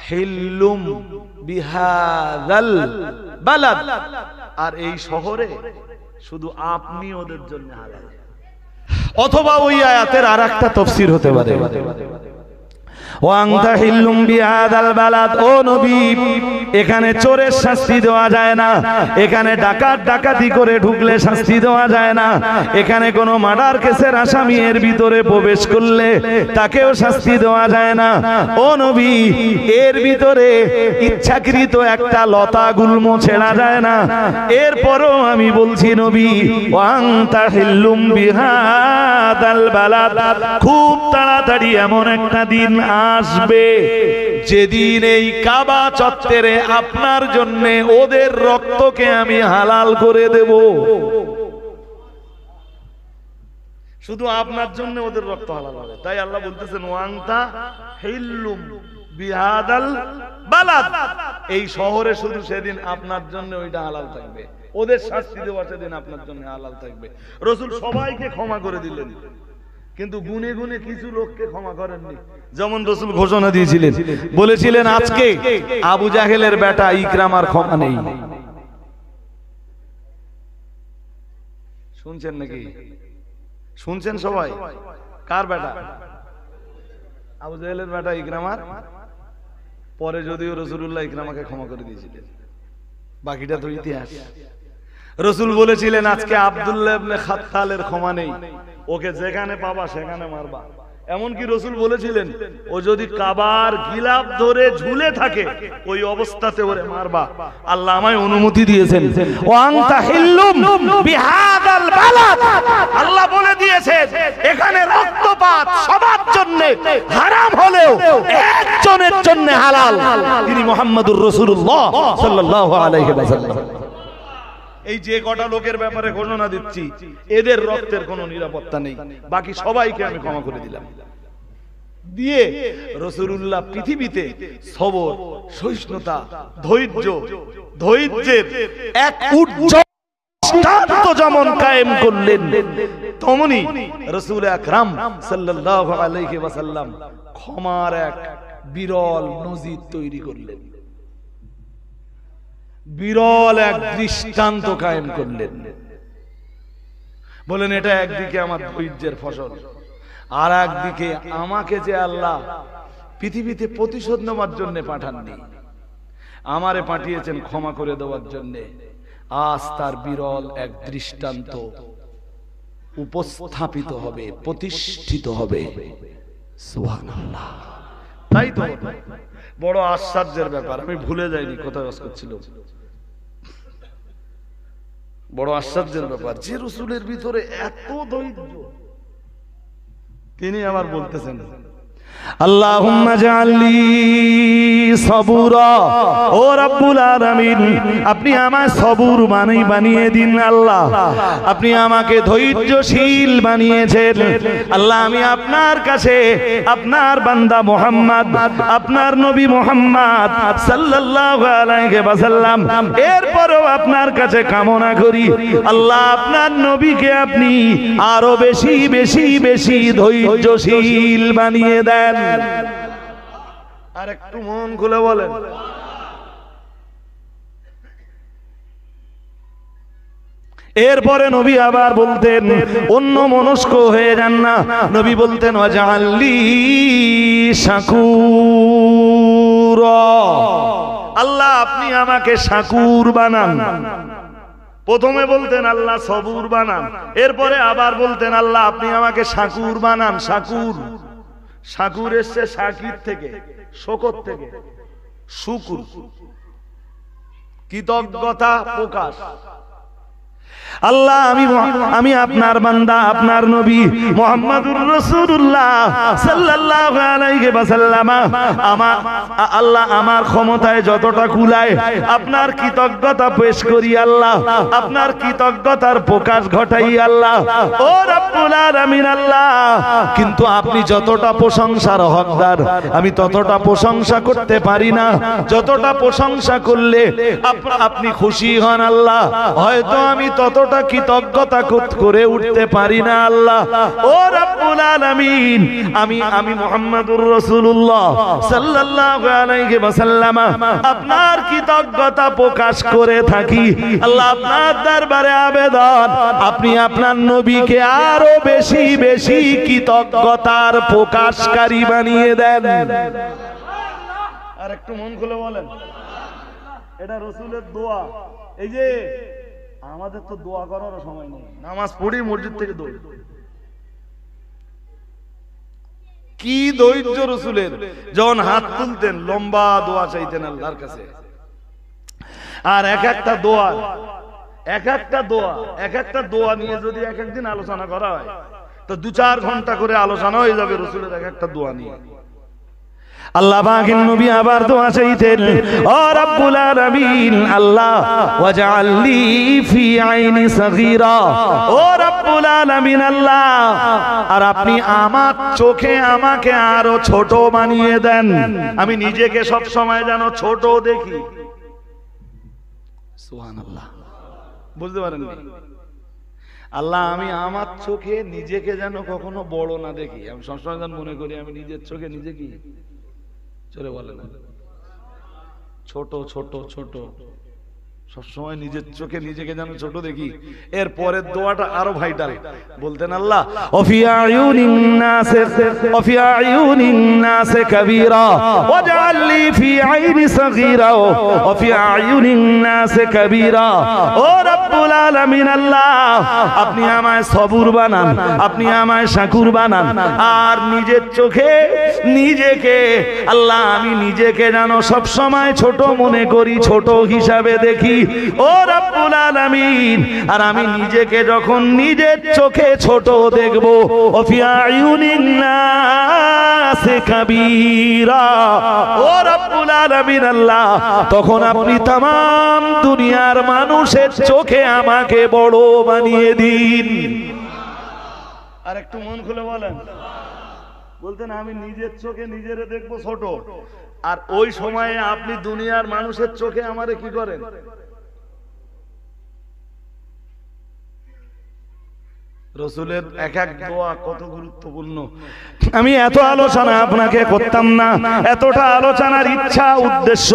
হিল্লুম বিহাদাল বালাদ, আর এই শহরে শুধু আপনি ওদের জন্য হালাল। অথবা ওই আয়াতের আরেকটা তাফসীর হতে পারে ওয়াংতা হিল্লুম বিহাদাল বালাদ, ও নবী এখানে চোরের শাস্তি দেওয়া যায় না, এখানে ডাকাতি করে ঢুকলে শাস্তি দেওয়া যায় না, এখানে কোনো মার্ডার কেসের আসামি এর ভিতরে প্রবেশ করলে তাকেও শাস্তি দেওয়া যায় না। ও নবী এর ভিতরে ইচ্ছাকৃত একটা লতা গুল্ম ছেড়া যায় না। এরপরও আমি বলছি নবী ওয়াংতা হিল্লুম বিহাদাল বালাদ, খুব তাড়াতাড়ি এমন একটা দিন আসবে যেদিন এই কাবা চত্বরে আপনার জন্য ওদের রক্তকে আমি হালাল করে দেব। শুধু আপনার জন্য ওদের রক্ত হালাল হবে। তাই আল্লাহ বলতেছেন ওয়াংতা হিল্লুম বিহাদাল বালাদ, এই শহরে শুধু সেদিন আপনার জন্য ওইটা হালাল থাকবে, ওদের শাস্তি দেওয়া সেদিন আপনার জন্য হালাল থাকবে। রাসূল সবাইকে ক্ষমা করে দিলেন, কিন্তু গুনে গুনে কিছু লোককে ক্ষমা করেননি। যেমন রাসূল ঘোষণা দিয়েছিলেন, বলেছিলেন আজকে আবু জাহেলের বেটা ইকরামার ক্ষমা নেই। শুনছেন নাকি? শুনছেন সবাই? কার বেটা? আবু জাহেলের বেটা ইকরামার। পরে যদিও রাসূলুল্লাহ ইকরামাকে ক্ষমা করে দিয়েছিলেন, বাকিটা তো ইতিহাস। রাসূল বলেছিলেন আজকে আব্দুল্লাহ ইবনে খাত্তালের ক্ষমা নেই, ওকে যেখানে পাবা সেখানে মারবা। এমনকি রাসূল বলেছিলেন ও যদি কাবার গিলাফ ধরে ঝুলে থাকে ওই অবস্থাতে ওরে মারবা। আল্লাহ আমায় অনুমতি দিয়েছেন। ওয়াংতা হিল্লুম বিহাদাল বালাদ, আল্লাহ বলে দিয়েছেন এখানে রক্তপাত সবার জন্য হারাম হলেও একজনের জন্য হালাল, তিনি মুহাম্মদুর রাসূলুল্লাহ সাল্লাল্লাহু আলাইহি ওয়াসাল্লাম। এই যে কটা লোকের ব্যাপারে ঘোষণা দিচ্ছি, এদের রক্তের কোনো নিরাপত্তা নেই, বাকি সবাইকে আমি ক্ষমা করে দিলাম। দিয়ে রাসূলুল্লাহ পৃথিবীতে সবর, সহিষ্ণুতা, ধৈর্যের এক উজ্জ্বল দৃষ্টান্ত যেমন কায়েম করলেন, তেমনি রাসূল আকরাম সাল্লাল্লাহু আলাইহি ওয়াসাল্লাম ক্ষমার এক বিরল নজির তৈরি করলেন, বিরল এক দৃষ্টান্ত কায়েম করলেন। বলেন এটা একদিকে আমার ধৈর্যের ফসল, আর একদিকে আমাকে যে আল্লাহ পৃথিবীতে প্রতিশোধ নেওয়ার জন্য পাঠাননি, আমারে পাঠিয়েছেন ক্ষমা করে দেওয়ার জন্য। আজ তার বিরল এক দৃষ্টান্ত উপস্থাপিত হবে, প্রতিষ্ঠিত হবে। সুবহানাল্লাহ। তাই তো বড় আশ্চর্যের ব্যাপার, আমি ভুলে যাইনি কোথায় ওয়াজ করছিল। বড় আশ্চর্যের ব্যাপার, যে রাসূলের ভিতরে এত ধৈর্য, তিনি আবার বলতেছেন আল্লাহুম্মা জাআলনি সাবুরা, ও রব্বুল আলামিন আপনি আমায় সবুর বানিয়ে দিন আল্লাহ, আপনি আমাকে ধৈর্যশীল বানিয়েছেন আল্লাহ। আমি আপনার কাছে আপনার বান্দা মুহাম্মদ, আপনার নবী মুহাম্মদ সাল্লাল্লাহু আলাইহি ওয়াসাল্লাম, এরপরও আপনার কাছে কামনা করি আল্লাহ আপনার নবীকে আপনি আরো বেশি বেশি বেশি ধৈর্যশীল বানিয়ে দেন। আর একটু মন খুলে বলেন। এরপরে নবী আবার বলতেন, অন্য মনস্ক হয়ে যান না, নবী বলতেন ওয়াজআললি শাকুরা, আল্লাহ আপনি আমাকে শাকুর বানান। প্রথমে বলতেন আল্লাহ সবুর বানান, এরপরে আবার বলতেন আল্লাহ আপনি আমাকে শাকুর বানান। শাকুর, শাকুর এসছে শাকির থেকে, শকর থেকে, শুকুর কৃতজ্ঞতা প্রকাশ। আল্লাহ আমি আপনার বান্দা, আপনার নবী মুহাম্মদুর রাসূলুল্লাহ সাল্লাল্লাহু আলাইহি ওয়াসাল্লাম, আল্লাহ আমার ক্ষমতায় যতটা কুলায় আপনার কৃতজ্ঞতা পেশ করি আল্লাহ, আপনার কৃতজ্ঞতার প্রকাশ ঘটাই আল্লাহ। ও রব্বুল আলামিন আল্লাহ, কিন্তু আপনি যতটা প্রশংসার হকদার আমি ততটা প্রশংসা করতে পারি না, যতটা প্রশংসা করলে আপনি খুশি হন আল্লাহ, হয়তো আমি ততটা কৃতজ্ঞতা করে উঠতে পারি না আল্লাহ। ও রব্বুল আলামিন আমি মুহাম্মদুর রাসূলুল্লাহ সাল্লাল্লাহু আলাইহি ওয়াসাল্লাম আপনার কৃতজ্ঞতা প্রকাশ করে থাকি আল্লাহ। আপনার দরবারে আবেদন, আপনি আপনার নবীকে আরো বেশি বেশি কৃতজ্ঞতার প্রকাশকারী বানিয়ে দেন। আর একটু মন খুলে বলেন, এটা রাসূলের দোয়া। এই যে আমাদের তো দোয়া করার সময় নেই, নামাজ পড়ি মসজিদ থেকে দৌড়। কি ধৈর্য রাসূলের, যখন হাত তুলতেন লম্বা দোয়া চাইতেন আল্লাহর কাছে। আর এক একটা দোয়া নিয়ে যদি এক একদিন আলোচনা করা হয় তো 2-4 ঘন্টা করে আলোচনা হয়ে যাবে রাসূলের এক একটা দোয়া নিয়ে। আল্লাহ পাকের নবী আবার দোয়া চাইতেন, ও রব্বুল আলামিন আল্লাহ ওয়াজআলনি ফি আইনি সগীরা, ও রব্বুল আলামিন আল্লাহ আর আপনি আমার চোখে আমাকে আরো ছোট বানিয়ে দেন, আমি নিজেকে সব সময় যেন ছোট দেখি। সুবহানাল্লাহ, বুঝতে পারেন আল্লাহ আমি আমার চোখে নিজেকে যেন কখনো বড় না দেখি। আমি সবসময় যেন মনে করি আমি নিজের চোখে নিজে কি চলে বলে না, ছোট ছোট ছোট, সবসময় নিজের চোখে নিজেকে যেন ছোট দেখি। এর পরের দোয়াটা আরো ভাইটাল, বলতেন আল্লাহ ওফি আয়ুনিন নাসে কাবীরা ওয়াজআলনি ফি আইনি সগীরা ওফি আয়ুনিন নাসে কাবীরা। ও রব্বুল আলামিন আল্লাহ আপনি আমায় সবুর বানান, আপনি আমায় শাকুর বানান, আর নিজের চোখে নিজেকে আল্লাহ আমি নিজেকে যেন সব সময় ছোট মনে করি, ছোট হিসাবে দেখি। ও রব্বুল আলামিন আর আমি নিজেকে যখন নিজের চোখে ছোট দেখব, ওফি আয়ুনিন নাসে কাবীরা, ও রব্বুল আলামিন আল্লাহ তখন আপনি तमाम দুনিয়ার মানুষের চোখে আমাকে বড় বানিয়ে দিন। আর একটু মন খুলে বলেন, বলতেন আমি নিজের চোখে নিজেরে দেখবো ছোট, আর ওই সময়ে আপনি দুনিয়ার মানুষের চোখে আমারে কি করেন? রাসূলের এক এক দোয়া কত গুরুত্বপূর্ণ। আমি এত আলোচনা আপনাকে করতাম না, এতটা আলোচনার ইচ্ছা উদ্দেশ্য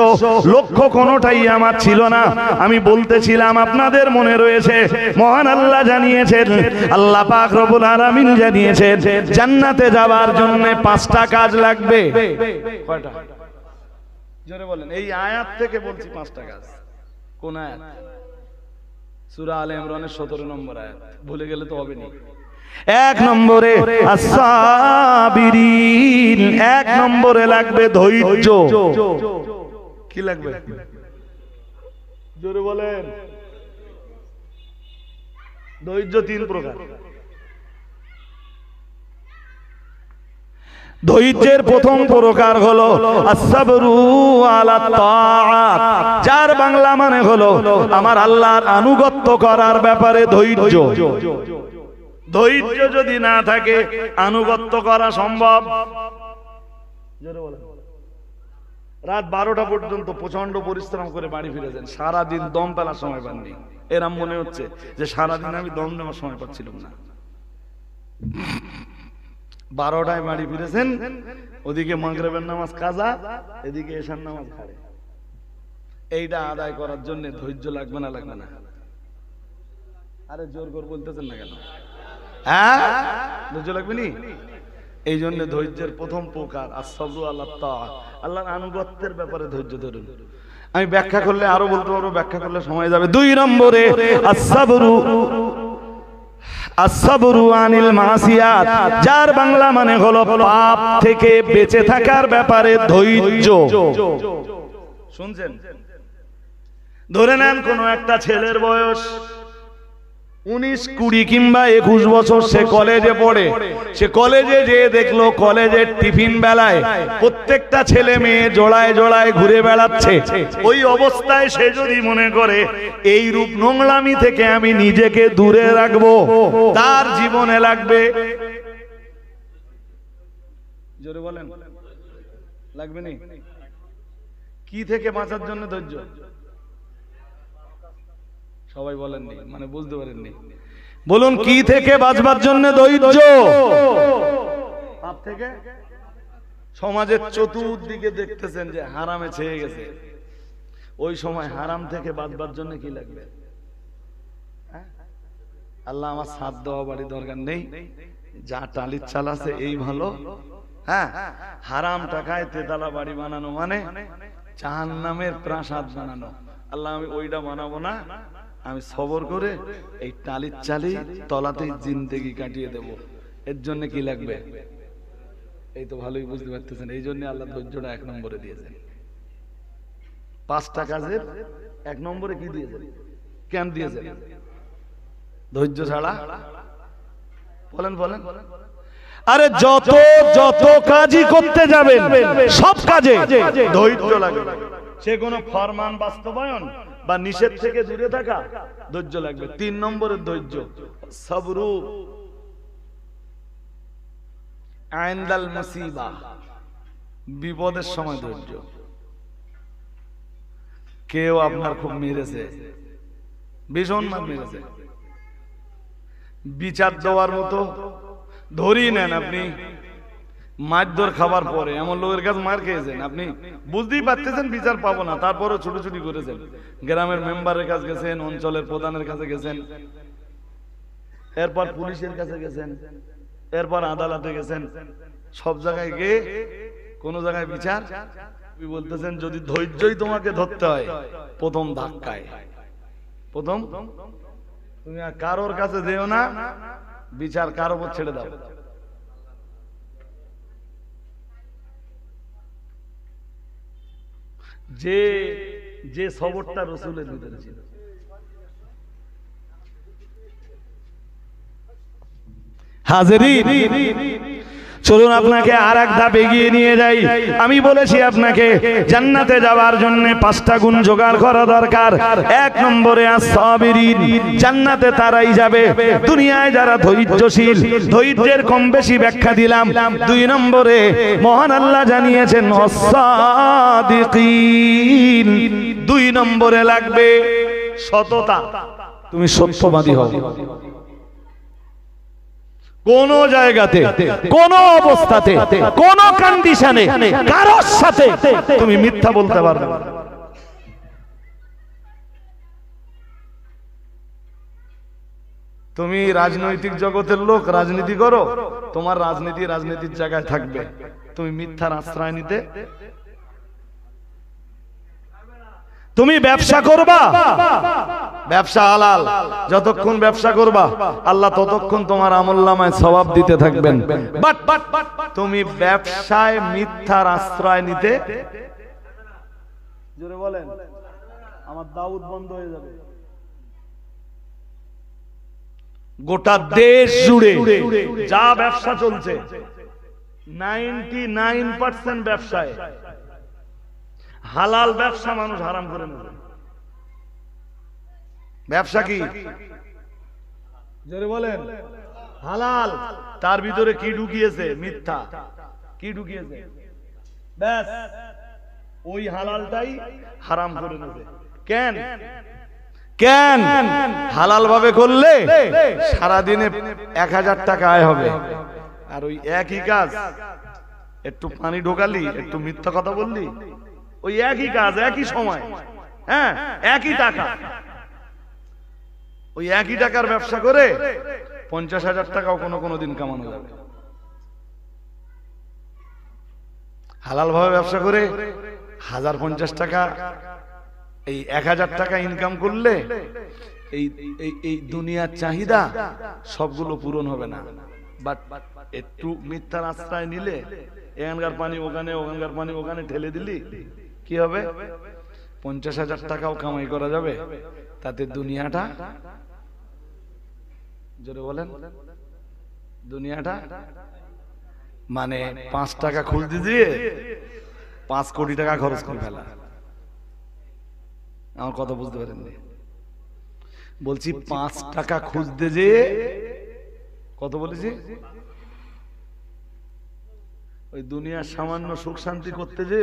লক্ষ্য কোনোটাই আমার ছিল না। আমি বলতেছিলাম আপনাদের মনে রয়েছে মহান আল্লাহ জানিয়েছেন, আল্লাহ পাক রব্বুল আলামিন জানিয়েছেন জান্নাতে যাওয়ার জন্য 5টা কাজ লাগবে। কয়টা? জোরে বলেন। এই আয়াত থেকে বলছি 5টা কাজ। কোন আয়াত? সূরা আলে ইমরানের 17 নম্বর আয়াত। ভুলে গেলে তো হবে না। 1 নম্বরে আস-সাবিরিন, 1 নম্বরে লাগবে ধৈর্য। কি লাগবে? জোরে বলেন। ধৈর্য তিন প্রকার। ধৈর্যের প্রথম প্রকার হলো আসসাবরু আলা তাআত, যার বাংলা মানে হলো আমার আল্লাহর আনুগত্য করার ব্যাপারে ধৈর্য। ধৈর্য যদি না থাকে আনুগত্য করা সম্ভব। রাত 12টা পর্যন্ত প্রচন্ড পরিশ্রম করে বাড়ি ফিরেছেন, সারাদিন দম পেলার সময় পাননি। এরম মনে হচ্ছে যে সারাদিন আমি দম নেওয়ার সময় পাচ্ছিলাম না। 12টায় বাড়ি ফিরেছেন, ওদিকে মাগরিবের নামাজ কাজা, এদিকে এশার নামাজ খাড়ে। এইটা আদায় করার জন্য ধৈর্য লাগবে না? লাগবে না? আরে জোর করে বলতেছেন না কেন? হ্যাঁ, ধৈর্য লাগবে নি? এই জন্য ধৈর্যের প্রথম প্রকার আসসাবরু আলা তাআত, আল্লাহর আনুগত্যের ব্যাপারে ধৈর্য ধরুন। আমি ব্যাখ্যা করলে আরো বলতে পারবো, ব্যাখ্যা করলে সময় যাবে। 2 নম্বরে আসসাবরু আনিল মাসিয়াত, যার বাংলা মানে হলো পাপ থেকে বেঁচে থাকার ব্যাপারে ধৈর্য। শুনছেন? ধরে নেন কোন একটা ছেলের বয়স 19, 20 কিংবা 21 বছর, সে কলেজে পড়ে। সে কলেজে যেয়ে দেখলো কলেজের টিফিন বেলায় প্রত্যেকটা ছেলে মেয়ে জোড়ায় জোড়ায় ঘুরে বেড়াচ্ছে। ওই অবস্থায় সে যদি মনে করে এই রূপ নোংরামি থেকে আমি নিজেকে দূরে রাখবো, তার জীবনে লাগবে, জোরে বলেন, লাগবে নি? কি থেকে বাঁচার জন্য ধৈর্য? সবাই বলেননি, মানে বুঝতে পারেননি। বলুন, কি থেকে বাঁচবার জন্য ধৈর্য? পাপ থেকে। সমাজের চতুর্দিকে দেখতেছেন যে হারামে ছেয়ে গেছে, ওই সময় হারাম থেকে বাঁচবার জন্য কি লাগবে? আল্লাহ আমার সাথ দেওয়া বাড়ি দরকার নেই, যা টালির চাল আছে এই ভালো। হ্যাঁ, হারাম টাকায় তেতালা বাড়ি বানানো মানে জাহান্নামের প্রাসাদ বানানো। আল্লাহ আমি ওইটা বানাবো না, আমি সবর করে এই টালির চালি তলাতেই জিন্দেগি কাটিয়ে দেব। এর জন্য কি লাগবে? এই তো ভালোই বুঝতে পারতেছেন। এই জন্য আল্লাহ ধৈর্যটা 1 নম্বরে দিয়েছেন। 5টা কাজের 1 নম্বরে কি দিয়েছেন? কেন দিয়েছেন? ধৈর্য ছাড়া বলেন বলেন। আরে যত যত কাজই করতে যাবেন সব কাজে ধৈর্য লাগবে। সে কোনো ফরমান বাস্তবায়ন বা নিষেধ থেকে দূরে থাকা, ধৈর্য লাগবে। 3 নম্বরের ধৈর্য সবরু আইন্দাল মুসিবা, বিপদের সময় ধৈর্য। কেউ আপনার খুব মেরেছে, ভীষণ মার মেরেছে, বিচার দেওয়ার মতো ধরিয়ে নেন আপনি। মারধর খাবার পরে এমন লোকের কাছে মার খেয়েছেন, আপনি বুঝতেই পারতেছেন বিচার পাবো না, তারপরও ছুটোছুটি করেছেন। গ্রামের মেম্বারের কাছে গেছেন, অঞ্চলের প্রধানের কাছে গেছেন, এরপর পুলিশের কাছে গেছেন, এরপর আদালতে গেছেন। সব জায়গায় গিয়ে কোন জায়গায় বিচার বলতেছেন যদি ধৈর্যই তোমাকে ধরতে হয় প্রথম ধাক্কায়, প্রথম তুমি আর কারোর কাছে যেও না, বিচার কার উপর ছেড়ে দাও। যে যে সবরটা রাসূলের ভিতরে ছিল। হাজিরিন, চলুন আপনাকে আর এক ধাপ এগিয়ে নিয়ে যাই। আমি বলেছি আপনাকে জান্নাতে যাওয়ার জন্য 5টা গুণ জোগাড় করা দরকার। 1 নম্বরে আস-সাবিরিন, জান্নাতে তারাই যাবে দুনিয়ায় যারা ধৈর্যশীল। ধৈর্যের কম বেশি ব্যাখ্যা দিলাম। 2 নম্বরে মহান আল্লাহ জানিয়েছেন আস-সাদিকিন। 2 নম্বরে লাগবে সততা, তুমি সত্যবাদী হও। কোন জায়গাতে, কোন অবস্থাতে, কোন কন্ডিশনে কারোর সাথে তুমি মিথ্যা বলতে পারবে না। তুমি রাজনৈতিক জগতের লোক, রাজনীতি করো, তোমার রাজনীতি রাজনীতির জায়গায় থাকবে, তুমি মিথ্যার আশ্রয় নিতে। তুমি ব্যবসা করবা, ব্যবসা হালাল, যতক্ষণ ব্যবসা করবা আল্লাহ ততক্ষণ তোমার আমলনামায় সওয়াব দিতে থাকবেন। বাট তুমি ব্যবসায় মিথ্যার আশ্রয় নিতে, জোরে বলেন, আমার দাউদ বন্ধ হয়ে যাবে। গোটা দেশ জুড়ে যা ব্যবসা চলছে 99% ব্যবসায় হালাল ব্যবসা মানুষ হারাম করে নেবে। ব্যবসা কি জোরে বলেন? হালাল। তার ভিতরে কি ঢুকিয়েছে? মিথ্যা। কি ঢুকিয়েছে? ব্যাস ওই হালালটাই হারাম করে নেবে। কেন? কেন? হালাল ভাবে করলে সারাদিনে 1000 টাকা আয় হবে, আর ওই একই কাজ একটু পানি ঢোকালি, একটু মিথ্যা কথা বললি, ওই একই কাজ একই সময়, হ্যাঁ একই টাকা, ওই একই টাকার ব্যবসা করে 50,000 টাকাও কোনো দিন কামানো যাবে। হালাল ভাবে ব্যবসা করে 1050 টাকা, এই 1000 টাকা ইনকাম করলে এই দুনিয়ার চাহিদা সবগুলো পূরণ হবে না। বাট একটু মিথ্যার আশ্রয় নিলে এখানকার পানি ওখানে, ওখানকার পানি ওখানে ঠেলে দিলি কি হবে? 50,000 টাকাও কামাই করা যাবে, তাতে দুনিয়াটা, জোরে বলেন, দুনিয়াটা মানে 5 টাকা খুলতে দিয়ে 5 কোটি টাকা খরচ করে ফেলা। আমার কথা বুঝতে পারেননি? বলছি 5 টাকা খুঁজতে যে কত বলেছি? ওই দুনিয়ার সামান্য সুখ শান্তি করতে যে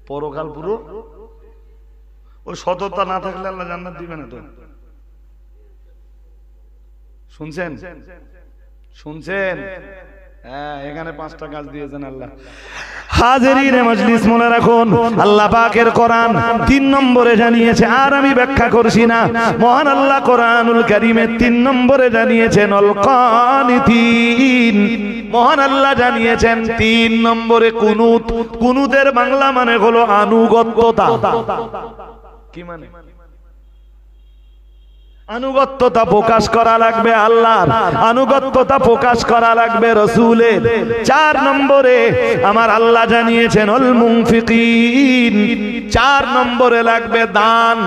পরকাল পুরো, ওই সততা না থাকলে আল্লাহ জান্নাত দিবে না। তো শুনছেন? শুনছেন? হ্যাঁ, এখানে 5টা কাজ দিয়েছেন আল্লাহ। হাজিরিনে মজলিস মনে রাখুন, আল্লাহ পাকের কোরআন 3 নম্বরে জানিয়েছে, আর আমি ব্যাখ্যা করছি না। মহান আল্লাহ কোরআনুল কারীমে 3 নম্বরে জানিয়েছেন আল কানিতিন। মহান আল্লাহ জানিয়েছেন 3 নম্বরে কুনুত। কুনুতের বাংলা মানে হলো আনুগত্যতা। কি মানে? আনুগত্যতা প্রকাশ করা লাগবে আল্লাহর, আনুগত্যতা প্রকাশ করা লাগবে রাসূলের। 4 নম্বরে আমার আল্লাহ জানিয়েছেন আল মুনফিকিন। 4 নম্বরে লাগবে দান,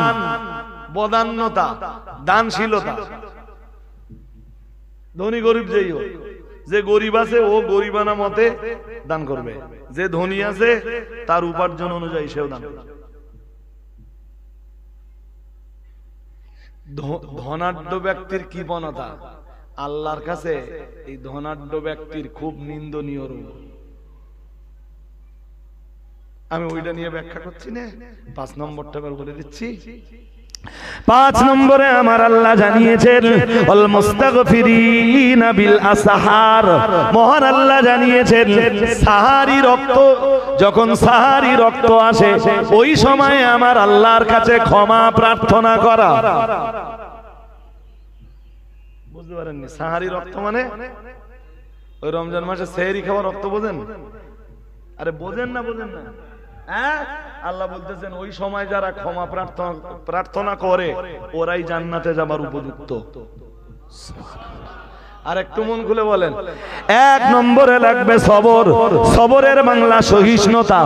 বদান্যতা, দানশীলতা। ধনী গরিব যেই হোক, যে গরিব আছে ও গরিবানা মতে দান করবে, যে ধনী আছে তার উপার্জন অনুযায়ী সেও দান করবে। ধনাঢ্য ব্যক্তির কৃপণতা আল্লাহর কাছে এই ধনাঢ্য ব্যক্তির খুব নিন্দনীয় রূপ। আমি ওইটা নিয়ে ব্যাখ্যা করছি না, 5 নম্বরটা বলে দিচ্ছি। 5 নম্বরে আমার আল্লাহ জানিয়েছেন আল মুস্তাগফিরিনা বিল আসহার। মহান আল্লাহ জানিয়েছেন সাহারি রক্ত, যখন সাহারি রক্ত আসে ওই সময় আমার আল্লাহর কাছে ক্ষমা প্রার্থনা করা। বুঝতে পারেননি? সাহারি রক্ত মানে ওই রমজান মাসে সেহরি খাওয়া রক্ত, বোঝেন? আরে বোঝেন না, বোঝেন না? হ্যাঁ, আল্লাহ বলতেছেন ওই সময় যারা ক্ষমা প্রার্থনা করে ওরাই জান্নাতে যাবার উপযুক্ত। আর একটু মন খুলে বলেন। 1 নম্বরে লাগবে সবর, সবরের বাংলা সহিষ্ণুতা।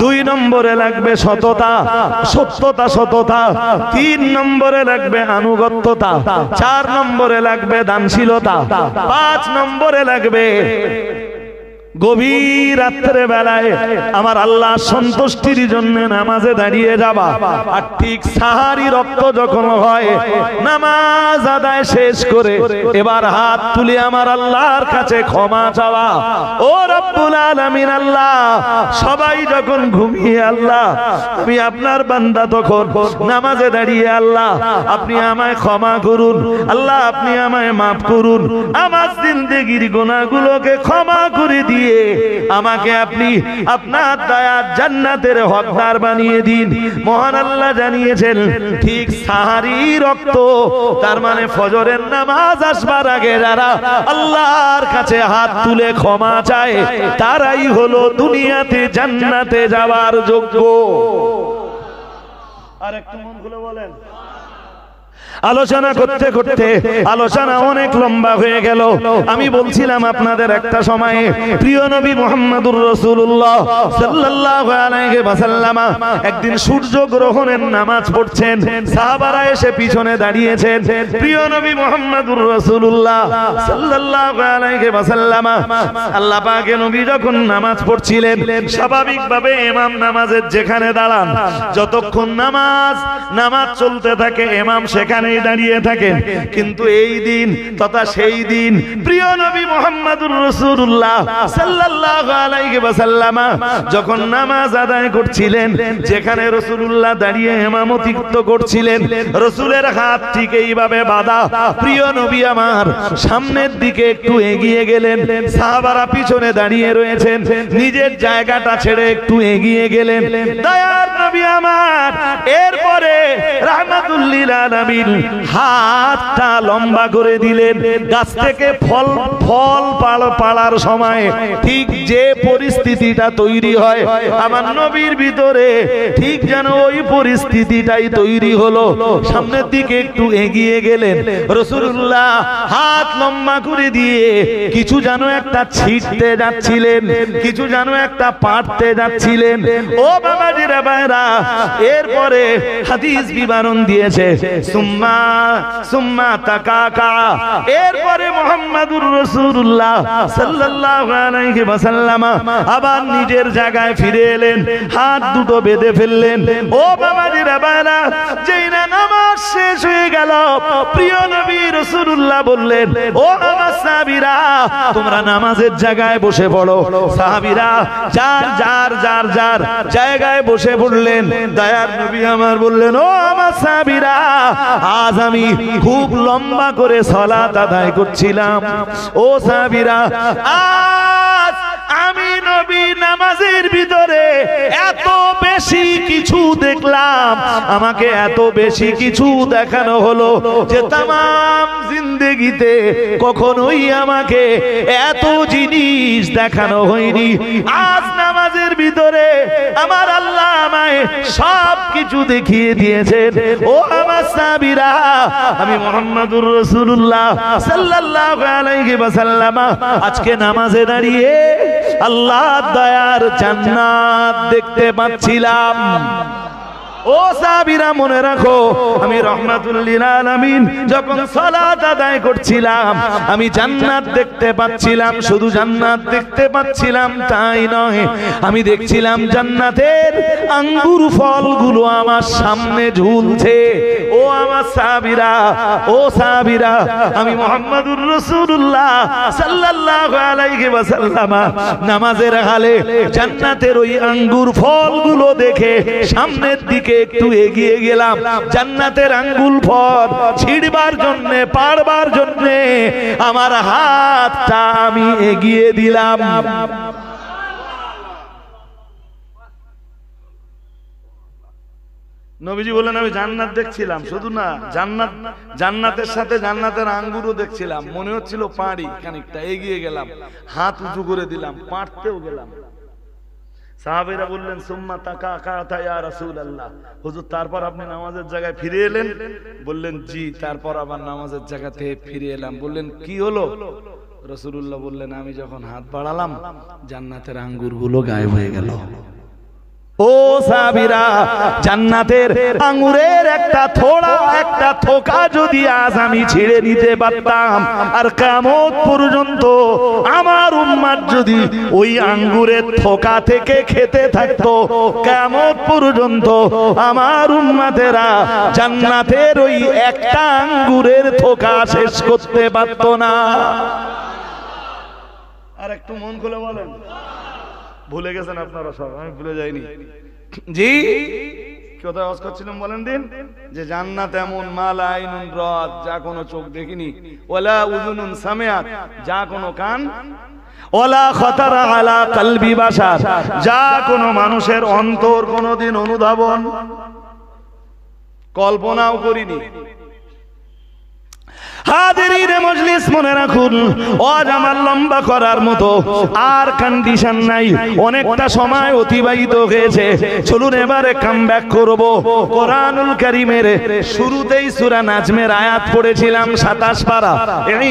2 নম্বরে লাগবে সততা, সত্যতা, সততা। 3 নম্বরে লাগবে আনুগত্যতা। 4 নম্বরে লাগবে দানশীলতা। 5 নম্বরে লাগবে গভীর রাত্রে বেলায় আমার আল্লাহ সন্তুষ্টির জন্য নামাজে দাঁড়িয়ে যাবা। আর ঠিক সাহারি রক্ত যখন হয়, নামাজ আদায় শেষ করে এবার হাত তুলে আমার আল্লাহর কাছে ক্ষমা চাওয়া। ও রব্বুল আলামিন আল্লাহ, সবাই যখন ঘুমিয়ে আল্লাহ, আমি আপনার বান্দা তখন নামাজে দাঁড়িয়ে আল্লাহ আপনি আমায় ক্ষমা করুন, আল্লাহ আপনি আমায় মাফ করুন, আমার জিন্দেগির গুনাহগুলোকে ক্ষমা করে দিয়ে আমাকে আপনি আপনার দয়ার জান্নাতের হকদার বানিয়ে দিন। মহান আল্লাহ জানিয়েছেন ঠিক সাহারি রক্ত, তার মানে ফজরের নামাজ আসবার আগে যারা আল্লাহর কাছে হাত তুলে ক্ষমা চায় তারাই হলো দুনিয়াতে জান্নাতে যাওয়ার যোগ্য। আর একটু মন খুলে বলেন। আলোচনা করতে করতে আলোচনা অনেক লম্বা হয়ে গেল। আমি বলছিলাম আপনাদের একটা সময়ে প্রিয় নবী মুহাম্মদুর রাসূলুল্লাহ সাল্লাল্লাহু আলাইহি ওয়াসাল্লাম একদিন সূর্য গ্রহণের নামাজ পড়ছেন, সাহাবারা এসে পিছনে দাঁড়িয়েছেন। প্রিয় নবী মুহাম্মদুর রাসূলুল্লাহ সাল্লাল্লাহু আলাইহি ওয়াসাল্লাম আল্লাহ পাকের নবী যখন নামাজ পড়ছিলেন, স্বাভাবিকভাবে ইমাম নামাজের যেখানে দাঁড়ান, যতক্ষণ নামাজ চলতে থাকে ইমাম সেখানে দাঁড়িয়ে থাকেন। কিন্তু এই দিন তথা সেই দিন প্রিয় নবী মুহাম্মদুর রাসূলুল্লাহ সাল্লাল্লাহু আলাইহি ওয়াসাল্লাম যখন নামাজ আদায় করছিলেন, যেখানে রাসূলুল্লাহ দাঁড়িয়ে ইমামতি করছিলেন, রাসূলের হাত ঠিক এইভাবে বাঁধা। প্রিয় নবী আমার সামনের দিকে একটু এগিয়ে গেলেন, সাহাবারা পিছনে দাঁড়িয়ে রয়েছেন, নিজের জায়গাটা ছেড়ে একটু এগিয়ে গেলেন। দয়ার নবী আমার এরপরে রাহমাতুল লিল আলামিন হাতটা লম্বা করে দিলেন। গাছ থেকে ফল পাড়ার সময় ঠিক যে পরিস্থিতিটা তৈরি হয় আমার নবীর ভিতরে, ঠিক যেন ওই পরিস্থিতিটাই তৈরি হলো। সামনের দিকে একটু এগিয়ে গেলেন, রাসূলুল্লাহ হাত লম্বা করে দিয়ে কিছু যেন একটা ছিটতে যাচ্ছিলেন, কিছু যেন একটা পাড়তে যাচ্ছিলেন। ও বাবাজিরা ভাইরা, এরপরে হাদিস বিবরণ দিয়েছে সুম্মা তাকাকা, এরপরে মুহাম্মদুর রাসূলুল্লাহ সাল্লাল্লাহু আলাইহি ওয়াসাল্লাম আবার নিজের জায়গায় ফিরে এলেন, হাত দুটো বেঁধে ফেললেন। ও বাবাজিরা ভাইরা, যেই না নামাজ শেষ হয়ে গেল, প্রিয় নবী রাসূলুল্লাহ বললেন, ও আমার সাহাবীরা তোমরা নামাজের জায়গায় বসে পড়ো। সাহাবীরা যার জায়গায় বসে পড়লেন। দয়ার নবী আমার বললেন, ও আমার সাহাবীরা আজ আমি খুব লম্বা করে সালাত আদায় করছিলাম। ও সাহাবীরা আজ আমি নবী নামাজের ভিতরে এত বেশি কিছু দেখলাম, আমাকে এত বেশি কিছু দেখানো হলো যে তামাম জিন্দেগিতে কখনোই আমাকে এত জিনিস দেখানো হয়নি। আজ নামাজের ভিতরে আমার আল্লাহ আমায় সব কিছু দেখিয়ে দিয়েছেন। ও আমার সাহাবীরা, আমি মুহাম্মদুর রাসূলুল্লাহ সাল্লাল্লাহু আলাইহি ওয়াসাল্লাম আজকে নামাজে দাঁড়িয়ে আল্লাহর দয়ার জান্নাত দেখতে পাচ্ছিলাম। ও সাহাবীরা মনে রাখো, আমি রাহমাতুল লিল আলামিন যখন সালাত আদায় করছিলাম আমি জান্নাত দেখতে পাচ্ছিলাম। শুধু জান্নাত দেখতে পাচ্ছিলাম তাই নয়, আমি দেখছিলাম জান্নাতের আঙ্গুর ফলগুলো আমার সামনে ঝুলছে। ও আমার সাহাবীরা, ও সাহাবীরা, আমি মুহাম্মদুর রাসূলুল্লাহ সাল্লাল্লাহু আলাইহি ওয়াসাল্লাম নামাজের হালে জান্নাতের ওই আঙ্গুর ফলগুলো দেখে সামনের দিকে একটু এগিয়ে গেলাম। জান্নাতের আঙ্গুল ফল ছিড়বার জন্য, পাড়বার জন্য আমার হাতটা আমি এগিয়ে দিলাম। নবীজি বললেন, আমি জান্নাত দেখছিলাম, শুধু না জান্নাতের সাথে জান্নাতের আঙ্গুরও দেখছিলাম। মনে হচ্ছিল পাড়ি, খানিকটা এগিয়ে গেলাম, হাত উঁচু করে দিলাম, পাড়তেও গেলাম। সাহাবীরা বললেন, সুম্মা তাকাকা ইয়া রাসূলুল্লাহ, হুজুর তারপর আপনি নামাজের জায়গায় ফিরে এলেন? বললেন, জি, তারপর আবার নামাজের জায়গাতে ফিরে এলাম। বললেন, কি হলো? রাসূলুল্লাহ বললেন, আমি যখন হাত বাড়ালাম জান্নাতের আঙ্গুরগুলো গায়েব হয়ে গেল। ও সাহাবীরা, জান্নাতের আঙ্গুরের একটা থোকা যদি আজ আমি ছিঁড়ে নিতে পারতাম, আর কিয়ামত পর্যন্ত আমার উম্মত যদি ওই আঙ্গুরের থোকা থেকে খেতে থাকতো, কিয়ামত পর্যন্ত আমার উম্মতেরা জান্নাতের ওই একটা আঙ্গুরের থোকা শেষ করতে পারত না। আর একটু মন খুলে বলেন। ভুলে গেছেন আপনারা সব, আমি ভুলে যাইনি। জি, কোথায় ওয়াজ করছিলাম বলেন দিন? যে জান্নাত এমন মালা আইনুন রাত, যা কোনো চোখ দেখিনি, ওয়ালা উযুনুন সামিআত, যা কোনো কান, ওয়ালা খাতারা আলা কলবি বাশার, যা কোনো মানুষের অন্তর কোনোদিন অনুধাবন কল্পনাও করিনি। হাজিরিনে মজলিস মনে রাখুন, আজ আমার লম্বা করার মতো আর কন্ডিশন নাই, অনেকটা সময় অতিবাহিত হয়েছে। চলুন এবারে কামব্যাক করব। কোরআনুল কারীমের শুরুতেই সূরা নাজমের আয়াত পড়েছিলাম 27 পারা,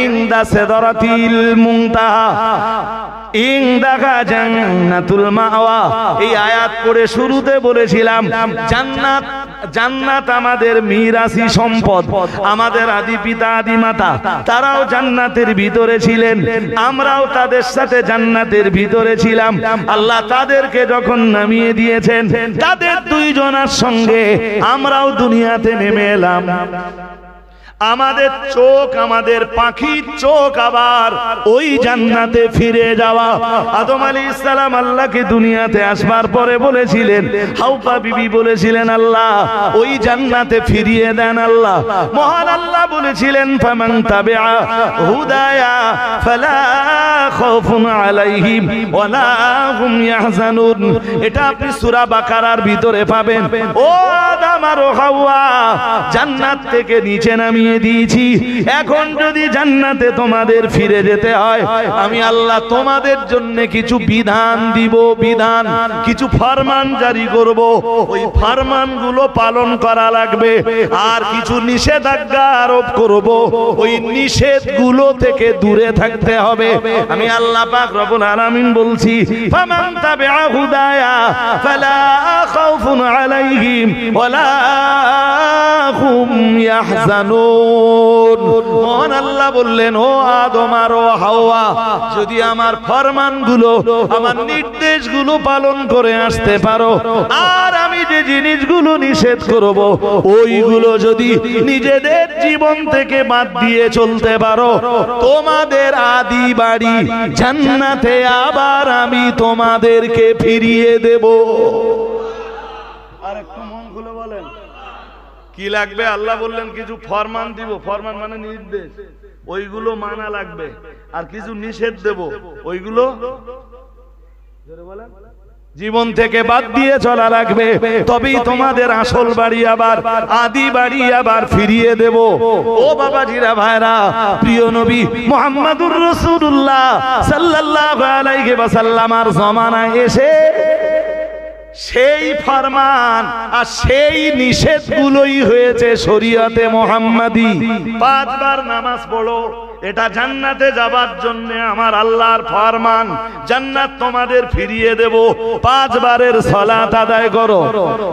ইনদা সিদরাতিল মুনতাহা ইনদাহা জান্নাতুল মাওয়া। এই আয়াত পড়ে শুরুতে বলেছিলাম জান্নাত, জান্নাত আমাদের মিরাসি সম্পদ। আমাদের আদি পিতা আদি মাতা তারাও জান্নাতের ভিতরে ছিলেন, আমরাও তাদের সাথে জান্নাতের ভিতরে ছিলাম। আল্লাহ তাদেরকে যখন নামিয়ে দিয়েছেন, তাদের দুইজনের সঙ্গে আমরাও দুনিয়াতে নেমে এলাম। আমাদের চোখ, আমাদের পাখির চোখ আবার ওই জান্নাতে ফিরে যাওয়া। আদম আলাইহিস সালাম আল্লাহকে দুনিয়াতে আসবার পরে বলেছিলেন, হাওয়া বিবি বলেছিলেন, আল্লাহ ওই জান্নাতে ফিরিয়ে দেন। আল্লাহ মহান আল্লাহ বলেছিলেন, ফামান তাবিআ হুদায়া ফালা খাউফুন আলাইহিম ওয়ালা হুম ইয়াহজানুন। এটা আপনি সূরা বাকারার ভিতরে পাবেন। ও আদম আর হাওয়া, জান্নাত থেকে নিচে নামিয়ে দিয়েছি, এখন যদি জান্নাতে তোমাদের ফিরে যেতে হয়, আমি আল্লাহ তোমাদের জন্য কিছু বিধান দিব, বিধান কিছু ফরমান জারি করব। ওই ফরমানগুলো পালন করা লাগবে, আর কিছু নিষেধাজ্ঞা আরোপ করব। ওই নিষেধগুলো থেকে দূরে থাকতে হবে। আমি আল্লাহ পাক রব্বুল আলামিন বলছি, ফামান তাবিআ হুদায়া ফালা খাউফুন আলাইহিম ওয়ালা হুম ইয়াহজানুন। মহান আল্লাহ বললেন, ও আদম আর ও হাওয়া, যদি আমার ফরমানগুলো, আমার নির্দেশগুলো পালন করে আসতে পারো, আর আমি যে জিনিসগুলো নিষেধ করব ওইগুলো যদি নিজেদের জীবন থেকে বাদ দিয়ে চলতে পারো, তোমাদের আদি বাড়ি জান্নাতে আবার আমি তোমাদেরকে ফিরিয়ে দেব। আর একটু মন খুলে বলেন কি লাগবে? আল্লাহ বললেন কিছু ফরমান দিব, ফরমান মানে নির্দেশ, ওইগুলো মানা লাগবে। আর কিছু নিষেধ দেব, ওইগুলো জীবন থেকে বাদ দিয়ে চলা লাগবে। তবেই তোমাদের আসল বাড়ি আবার, আদি বাড়ি আবার ফিরিয়ে দেব। ও বাবাজিরা, ভাইরা, প্রিয় নবী মুহাম্মদুর রাসূলুল্লাহ সাল্লাল্লাহু আলাইহি ওয়াসাল্লামের জামানায় এসে সেই ফরমান আর সেই নিষেধগুলোই হয়েছে শরীয়তে মুহাম্মাদি। 5 বার নামাজ পড়ো, এটা জান্নাতে যাবার জন্য আমার আল্লাহর ফরমান। জান্নাত তোমাদের ফিরিয়ে দেব। 5 বারের সালাত আদায় করো,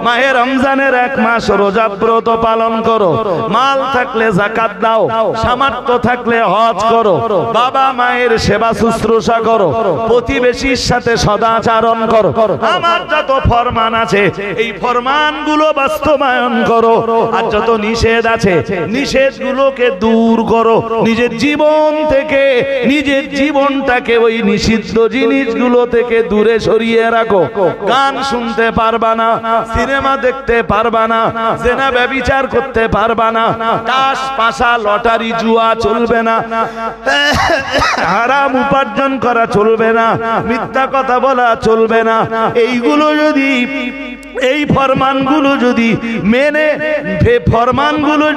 মাহে রমজানের 1 মাস রোজা ব্রত পালন করো, মাল থাকলে যাকাত দাও, সামর্থ্য থাকলে হজ করো, বাবা মায়ের সেবা শুশ্রূষা করো, প্রতিবেশীর সাথে সদাচরণ করো। আমার যত ফরমান আছে এই ফরমানগুলো বাস্তবায়ন করো, আর যত নিষেধ আছে নিষেধগুলোকে দূর করো। নিজের জীবন থেকে, নিজের জীবনটাকে ওই নিষিদ্ধ জিনিসগুলো থেকে দূরে সরিয়ে রাখো। গান শুনতে পারবা না, সিনেমা দেখতে পারবা না, জেনা ব্যভিচার করতে পারবা না, তাস পাশা লটারি জুয়া চলবে না, হারাম উপার্জন করা চলবে না, মিথ্যা কথা বলা চলবে না। এইগুলো যদি, এই ফরমানগুলো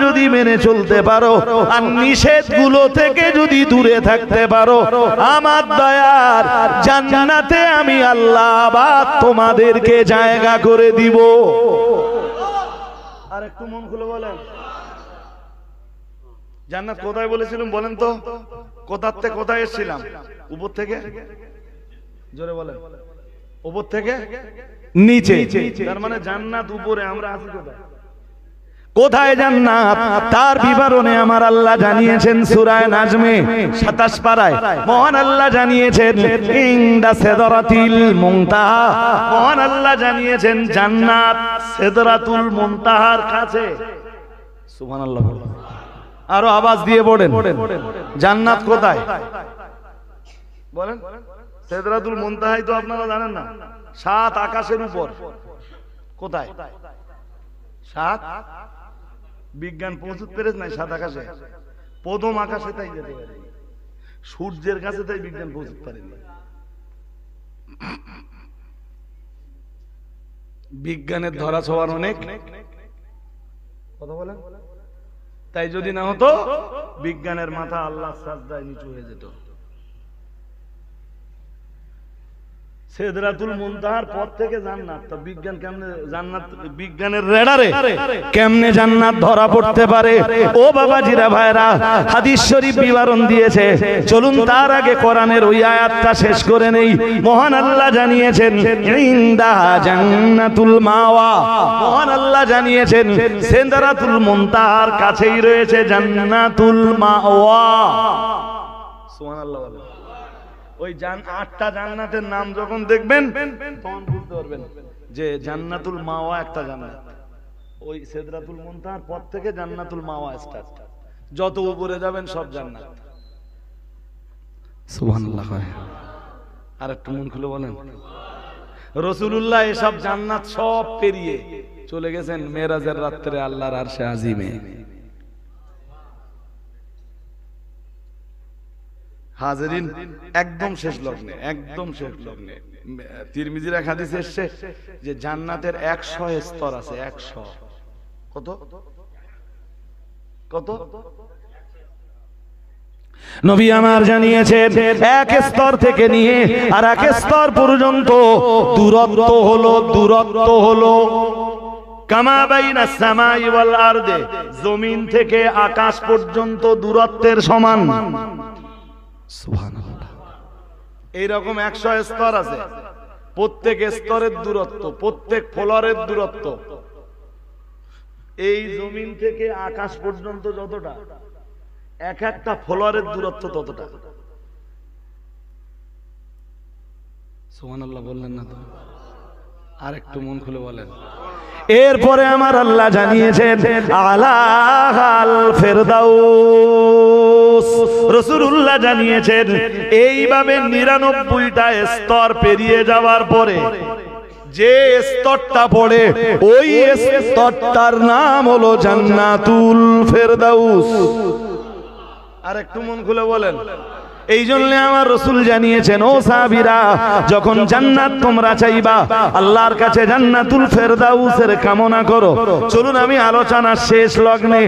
যদি মেনে চলতে পারো, আর নিষেধগুলো থেকে যদি দূরে থাকতে পারো, আমার দয়ার জান্নাতে আমি আল্লাহ আবার তোমাদেরকে জায়গা করে দিব। আর একটু মন খুলে বলেন, জান্নাত কোথায় বলেছিলাম বলেন তো? কোথা থেকে কোথায় এসেছিলাম? উপর থেকে, জোরে বলেন, উপর থেকে নিচে। তার মানে জান্নাত উপরে, আমরা আছি কোথায়? কোথায় জান্নাত তার বিবরণে আমার আল্লাহ জানিয়েছেন সূরা নাজমে 27 পারায়। মহান আল্লাহ জানিয়েছেন ইনদা সিদরাতিল মুনতাহা। মহান আল্লাহ জানিয়েছেন জান্নাত সিদরাতুল মুনতাহার কাছে। সুবহানাল্লাহ। আরো আওয়াজ দিয়ে পড়েন, জান্নাত কোথায় বলেন? সিদরাতুল মুনতাহাই তো আপনারা জানেন না, 7 আকাশের উপর। কোথায়? 7 বিজ্ঞান পৌঁছতে পেরেছে না 7 আকাশে। প্রথম আকাশে তাই যেতে পারে, সূর্যের কাছে তাই বিজ্ঞান পৌঁছতে পারেনি। বিজ্ঞানের ধরা ছোঁয়ার অনেক কথা বলেন। তাই যদি না হতো বিজ্ঞানের মাথা আল্লাহর সাজদায় নিচু হয়ে যেত। সিদরাতুল মুনতাহার পর থেকে জান্নাত। তো বিজ্ঞান কেমনে জান্নাত, বিজ্ঞানের রেডারে কেমনে জান্নাত ধরা পড়তে পারে? ও বাবাজিরা ভাইরা, হাদিস শরীফ বিবরণ দিয়েছে। চলুন তার আগে কোরআনের ওই আয়াতটা শেষ করে নেই। মহান আল্লাহ জানিয়েছেন ইনদাহা জান্নাতুল মাওয়া। মহান আল্লাহ জানিয়েছেন সিদরাতুল মুনতাহার কাছেই রয়েছে জান্নাতুল মাওয়া। সুবহানাল্লাহ। ওই আটটা জান্নাতের নাম যখন দেখবেন তখন বুঝতে পারবেন যে জান্নাতুল মাওয়া একটা জান্নাত। ওই সিদরাতুল মুনতাহার পর থেকে জান্নাতুল মাওয়া স্টার্ট। যত উপরে যাবেন সব জান্নাত। সুবহানাল্লাহ। আর একটু মন খুলে বলেন, রাসূলুল্লাহ এসব জান্নাত সব পেরিয়ে চলে গেছেন মেরাজের রাত্রে আল্লাহর আরশে আজিমে। হাজেরিন, একদম শেষ লগ্নে, একদম শেষ লগ্নে তিরমিজির এক হাদিস এসেছে যে জান্নাতের 100 স্তর আছে। 100 কত কত? নবী আমার জানিয়েছেন এক স্তর থেকে নিয়ে আর এক স্তর পর্যন্ত দূরত্ব হলো কামা বাইনাস সামাই ওয়াল আরদে, জমিন থেকে আকাশ পর্যন্ত দূরত্বের সমান। সুবহানাল্লাহ। এইরকম 100 স্তর আছে। প্রত্যেক স্তরের দূরত্ব, প্রত্যেক ফ্লোরের দূরত্ব এই জমিন থেকে আকাশ পর্যন্ত যতটা, এক একটা ফ্লোরের দূরত্ব ততটা। সুবহানাল্লাহ বললেন না তো? আর একটু মন খুলে বলেন। এরপরে আমার আল্লাহ জানিয়েছেন আলাল ফেরদাউস। রাসূলুল্লাহ জানিয়েছেন এইভাবে 99টা স্তর পেরিয়ে যাওয়ার পরে যে স্তরটা পড়ে ওই স্তরটার নাম হলো জান্নাতুল ফেরদাউস। আর একটু মন খুলে বলেন। এই জন্য আমার রাসূল জানিয়েছেন, ও সাহাবীরা, যখন জান্নাত তোমরা চাইবা আল্লাহর কাছে জান্নাতুল ফেরদাউসের কামনা করো। চলুন আমি আলোচনা শেষ লগ্নে,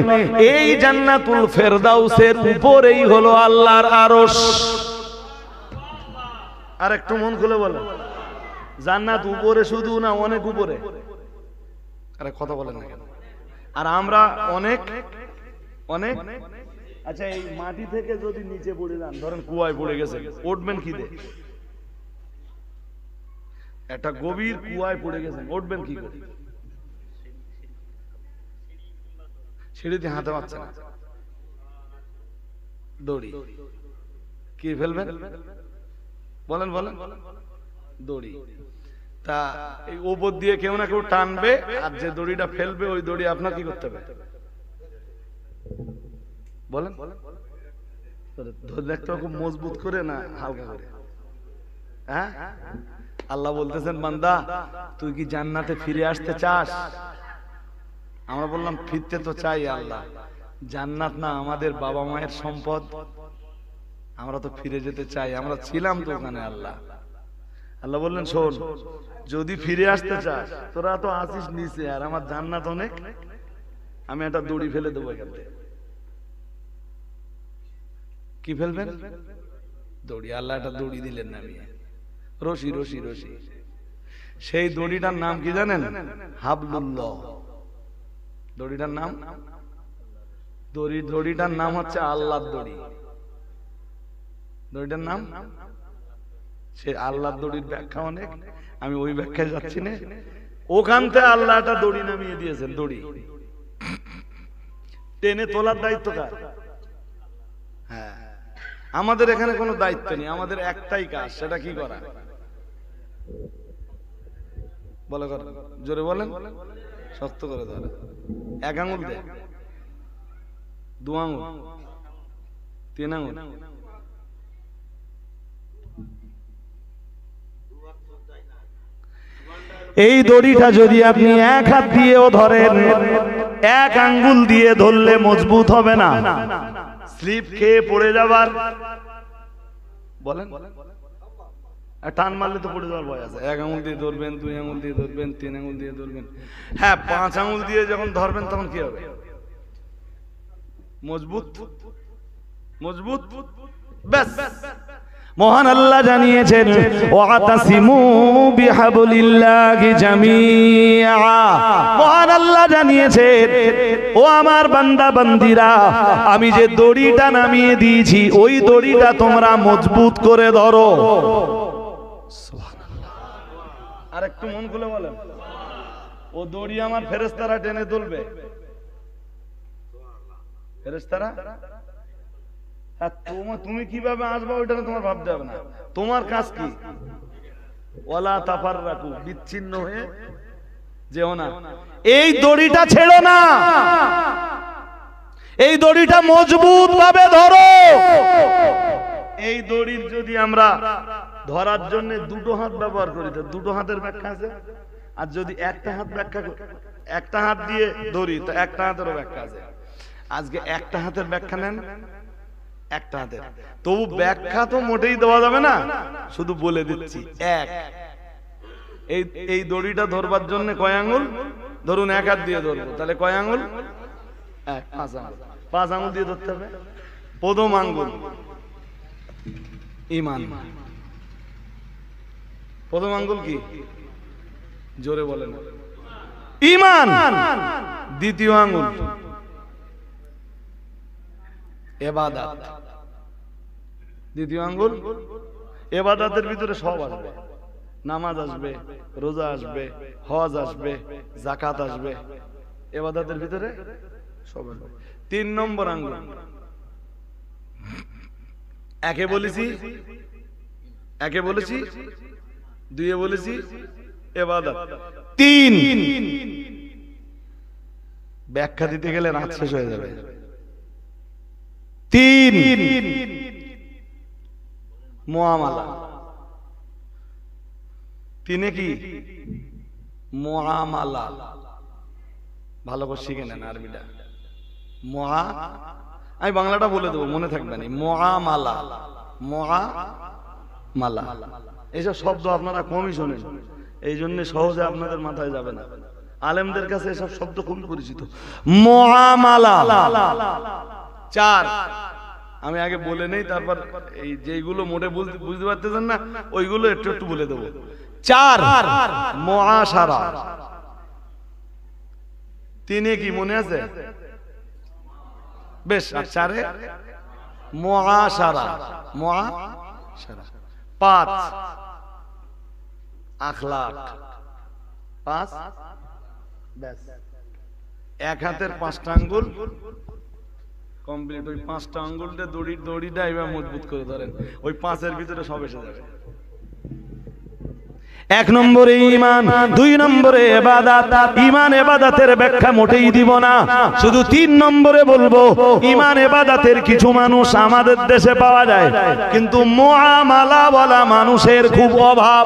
এই জান্নাতুল ফেরদাউসের উপরেই হলো আল্লাহর আরশ। আর একটু মন খুলে বলেন, জান্নাত উপরে শুধু না, অনেক উপরে। আরে কথা বলেন না কেন? আর আমরা অনেক অনেক। আচ্ছা, এই মাটি থেকে যদি নিচে পড়ে যান, ধরেন কুয়ায় পড়ে গেছে, উঠবেন কি দিয়ে? একটা গভীর কুয়ায় পড়ে গেছেন, উঠবেন কি করে? সিঁড়িতে হাঁটতে পারছে না, দড়ি। কি ফেলবেন? বলেন বলেন। দড়ি। তা এই উপর দিয়ে কেউ না কেউ টানবে, আর যে দড়িটা ফেলবে ওই দড়ি আপনার কি করতে হবে? বলেন। ধরে রাখতে হবে খুব মজবুত করে, না হালকা করে? হ্যাঁ, আল্লাহ বলতেছেন, বান্দা তুই কি জান্নাতে ফিরে আসতে চাস? আমরা বললাম ফিরতে তো চাই আল্লাহ, জান্নাত না আমাদের বাবা মায়ের সম্পদ, আমরা তো ফিরে যেতে চাই, আমরা ছিলাম তো ওখানে। আল্লাহ আল্লাহ বললেন, শোন, যদি ফিরে আসতে চাস, তোরা তো আসিস নিচে, আর আমার জান্নাত অনেক, আমি একটা দড়ি ফেলে দেবো এখান থেকে। কি ফেলবেন? দড়ি। আল্লাহ একটা দড়ি দিলেন নামিয়ে, রশি রশি রশি। সেই দড়িটার নাম কি জানেন? হাবলুল্লাহ। দড়িটার নাম, দড়িটার নাম হচ্ছে আল্লাহর দড়ি। দড়িটার নাম, সে আল্লাহর দড়ির ব্যাখ্যা অনেক, আমি ওই ব্যাখ্যায় যাচ্ছি না। ওখান থেকে আল্লাহ একটা দড়ি নামিয়ে দিয়েছেন। দড়ি টেনে তোলার দায়িত্ব কার? হ্যাঁ, আমাদের এখানে কোনো দায়িত্ব নেই, আমাদের একটাই কাজ, সেটা কি করা? বলে কর, জোরে বলেন, শক্ত করে ধরে। এক আঙুল দে, 2 আঙুল, 3 আঙুল। এই দড়িটা যদি আপনি এক হাত দিয়েও ধরেন, এক আঙ্গুল দিয়ে ধরলে মজবুত হবে না, স্লিপ খেয়ে পড়ে যাবার। বলেন, টান মারলে তো পড়ে যাওয়ার ভয় আছে। 1 আঙুল দিয়ে ধরবেন, 2 আঙুল দিয়ে ধরবেন, 3 আঙুল দিয়ে ধরবেন। হ্যাঁ, 5 আঙুল দিয়ে যখন ধরবেন তখন কি হবে? মজবুত মজবুত। ব্যাস, মহান আল্লাহ জানিয়েছেন ওয়াতাসিমু বিহাবলিল্লাহি জামিআ। মহান আল্লাহ জানিয়েছেন ও আমার বান্দা বান্দিরা, আমি যে দড়িটা নামিয়ে দিয়েছি ওই দড়িটা তোমরা মজবুত করে ধরো। সুবহানাল্লাহ। আর একটু মন খুলে বলেন, ও দড়ি আমার ফেরেশতারা টেনে তুলবে। ফেরেশতারা, তুমি কিভাবে আসবে ওইটা তোমার ভাবতে হবে না। তোমার কাজ কি? ওয়ালা তাফাররাকু, বিচ্ছিন্ন হয়ে যেও না। এই দড়িটা ছেড়ো না, এই দড়িটা মজবুত ভাবে ধরো। এই দড়ির যদি আমরা ধরার জন্য দুটো হাত ব্যবহার করি তো দুটো হাতের ব্যাখ্যা আছে, আর যদি একটা হাত ব্যাখ্যা একটা হাত দিয়ে ধরি তো একটা হাতেরও ব্যাখ্যা আছে। আজকে একটা হাতের ব্যাখ্যা নেন, একটা হাতের, তবু ব্যাখ্যা তো মোটেই দেওয়া যাবে না, শুধু বলে দিচ্ছি। এক, এই দড়িটা ধরবার জন্য কয় আঙ্গুল? ধরুন এক হাত দিয়ে ধরবো, তাহলে কয় আঙ্গুল? এক, 5 আঙ্গুল। 5 আঙ্গুল দিয়ে ধরতে হবে। প্রথম আঙ্গুল ঈমান। প্রথম আঙ্গুল কি? জোরে বলেন, ঈমান। দ্বিতীয় আঙ্গুল ইবাদত। দ্বিতীয় আঙ্গুল ইবাদতের ভিতরে সব আসবে, নামাজ আসবে, রোজা আসবে, হজ আসবে, যাকাত আসবে, ইবাদতের ভিতরে সব আসবে। 3 নম্বর আঙ্গুল, একে বলেছি, দুইয়ে বলেছি ইবাদত, 3 ব্যাখ্যা দিতে গেলে রাত শেষ হয়ে যাবে। 3 মুআমালা। 3 কি? মুআমালা। ভালো করে শিখে নেন আরবিটা। আমি বাংলাটা বলে দেবো, মনে থাকবে না। মুআমালা, মুআমালা, এইসব শব্দ আপনারা কমই শোনেন, এই জন্য সহজে আপনাদের মাথায় যাবে না। আলেমদের কাছে এসব শব্দ খুবই পরিচিত। মুআমালা 4, আমি আগে বলে নেই, তারপর এই যেগুলো মোটে বুঝতে পারতেছেন না ওইগুলো একটু একটু বলে দেবো। 4 মুআশারা। 3 কি মনে আছে? বেশ, আর 4 মুআশারা। 5 আখলাক। 5, বেশ, এক হাতের 5টা আঙ্গুল কমপ্লিট। ওই 5টা আঙ্গুল দিয়ে দড়িটা এবার মজবুত করে ধরেন, ওই 5-এর ভিতরে সব এসে যাবে। 1 নম্বরে ঈমান, 2 নম্বরে ইবাদত। ঈমান ইবাদতের ব্যাখ্যা মোটেই দিব না, শুধু 3 নম্বরে বলবো। ঈমান ইবাদতের কিছু মানুষ আমাদের দেশে পাওয়া যায়, কিন্তু মুআমালা ওয়ালা মানুষের খুব অভাব।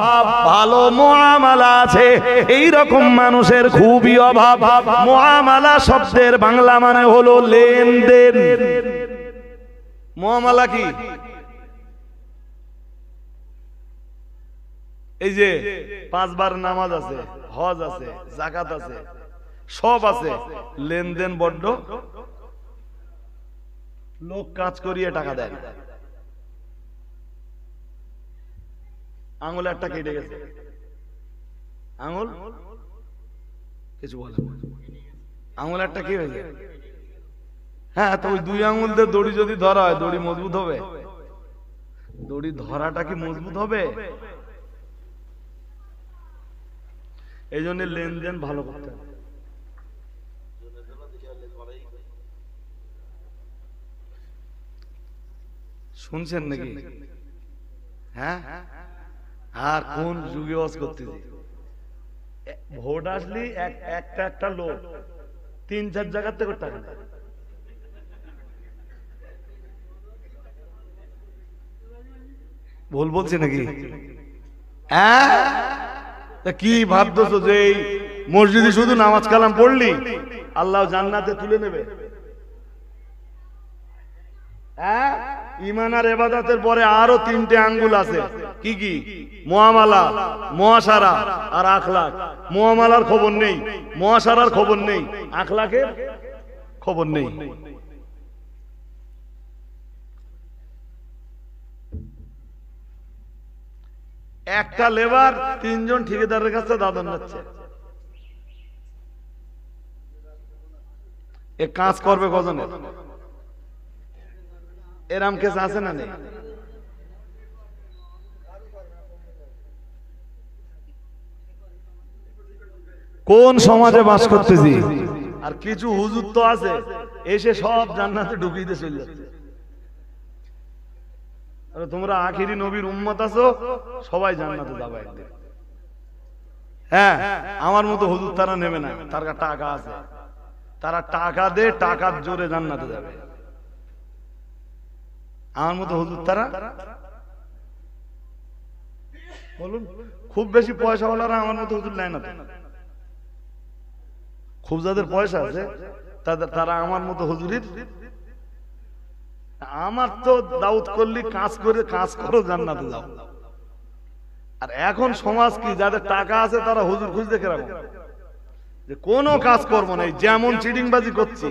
ভালো মুআমালা আছে, এই রকম মানুষের খুবই অভাব। মুআমালা শব্দের বাংলা মানে হলো লেনদেন। মুআমালা কি? এই যে 5 বার নামাজ আছে, হজ আছে, যাকাত আছে, সব আছে, লেনদেন বড্ড। লোক কাজ করিয়ে টাকা দেয়। আঙুল একটা কেটে গেছে, আঙুল কিছু বলে, আঙুল একটা কি হয়েছে? হ্যাঁ, তো ওই 2 আঙুল দিয়ে দড়ি যদি ধরা হয়, দড়ি মজবুত হবে? দড়ি ধরাটা কি মজবুত হবে? এই জন্য লেনদেন ভালো করতে হবে। শুনছেন নাকি? হ্যাঁ, আর কোন যুগে ওয়াজ করতেছি? ভোট আসলি একটা লোক 3-4 জায়গার থেকে টাকা নেয়। ভুল বলছি নাকি? হ্যাঁ, কি ভাবতেছো যে এই মসজিদে শুধু নামাজ কালাম পড়লি আল্লাহ জান্নাতে তুলে নেবে? হ্যাঁ, ঈমান আর ইবাদতের পরে আরো 3টে আঙ্গুল আছে। কি কি? মুআমালা, মুআশারা আর আখলাক। মুআমালার খবর নেই, মুআশারার খবর নেই, আখলাকের খবর নেই। একটা লেবার 3 জন ঠিকাদারের কাছে দাদন যাচ্ছে। এ কাজ করবে কজনের? এরাম কেস আছে না নেই? কোন সমাজে বাস করতেছি? আর কিছু হুজুর তো আছে এসে সব জান্নাতে ঢুকিয়ে দিয়ে চলে যাচ্ছে। তোমরা আখিরি নবীর উম্মত আছো, সবাই জান্নাতে যাবে একদিন। হ্যাঁ, আমার মতো হুজুর তারা নেবে না, তার টাকা আছে, তারা টাকা দে, টাকার জোরে জান্নাতে যাবে। আমার মতো হুজুর তারা বলুন, খুব বেশি পয়সাওয়ালারা আমার মতো হুজুর নেয় না তো। খুব যাদের পয়সা আছে তারা আমার মতো হুজুরির। আমার তো দাউদ করলি কাজ করে, কাজ করো জান্নাতে যাও। আর এখন সমাজ কি, যাদের টাকা আছে তারা হুজুর খুঁজতে কেরাম, যে কোনো কাজ করবো না, যেমন চিটিংবাজি করছি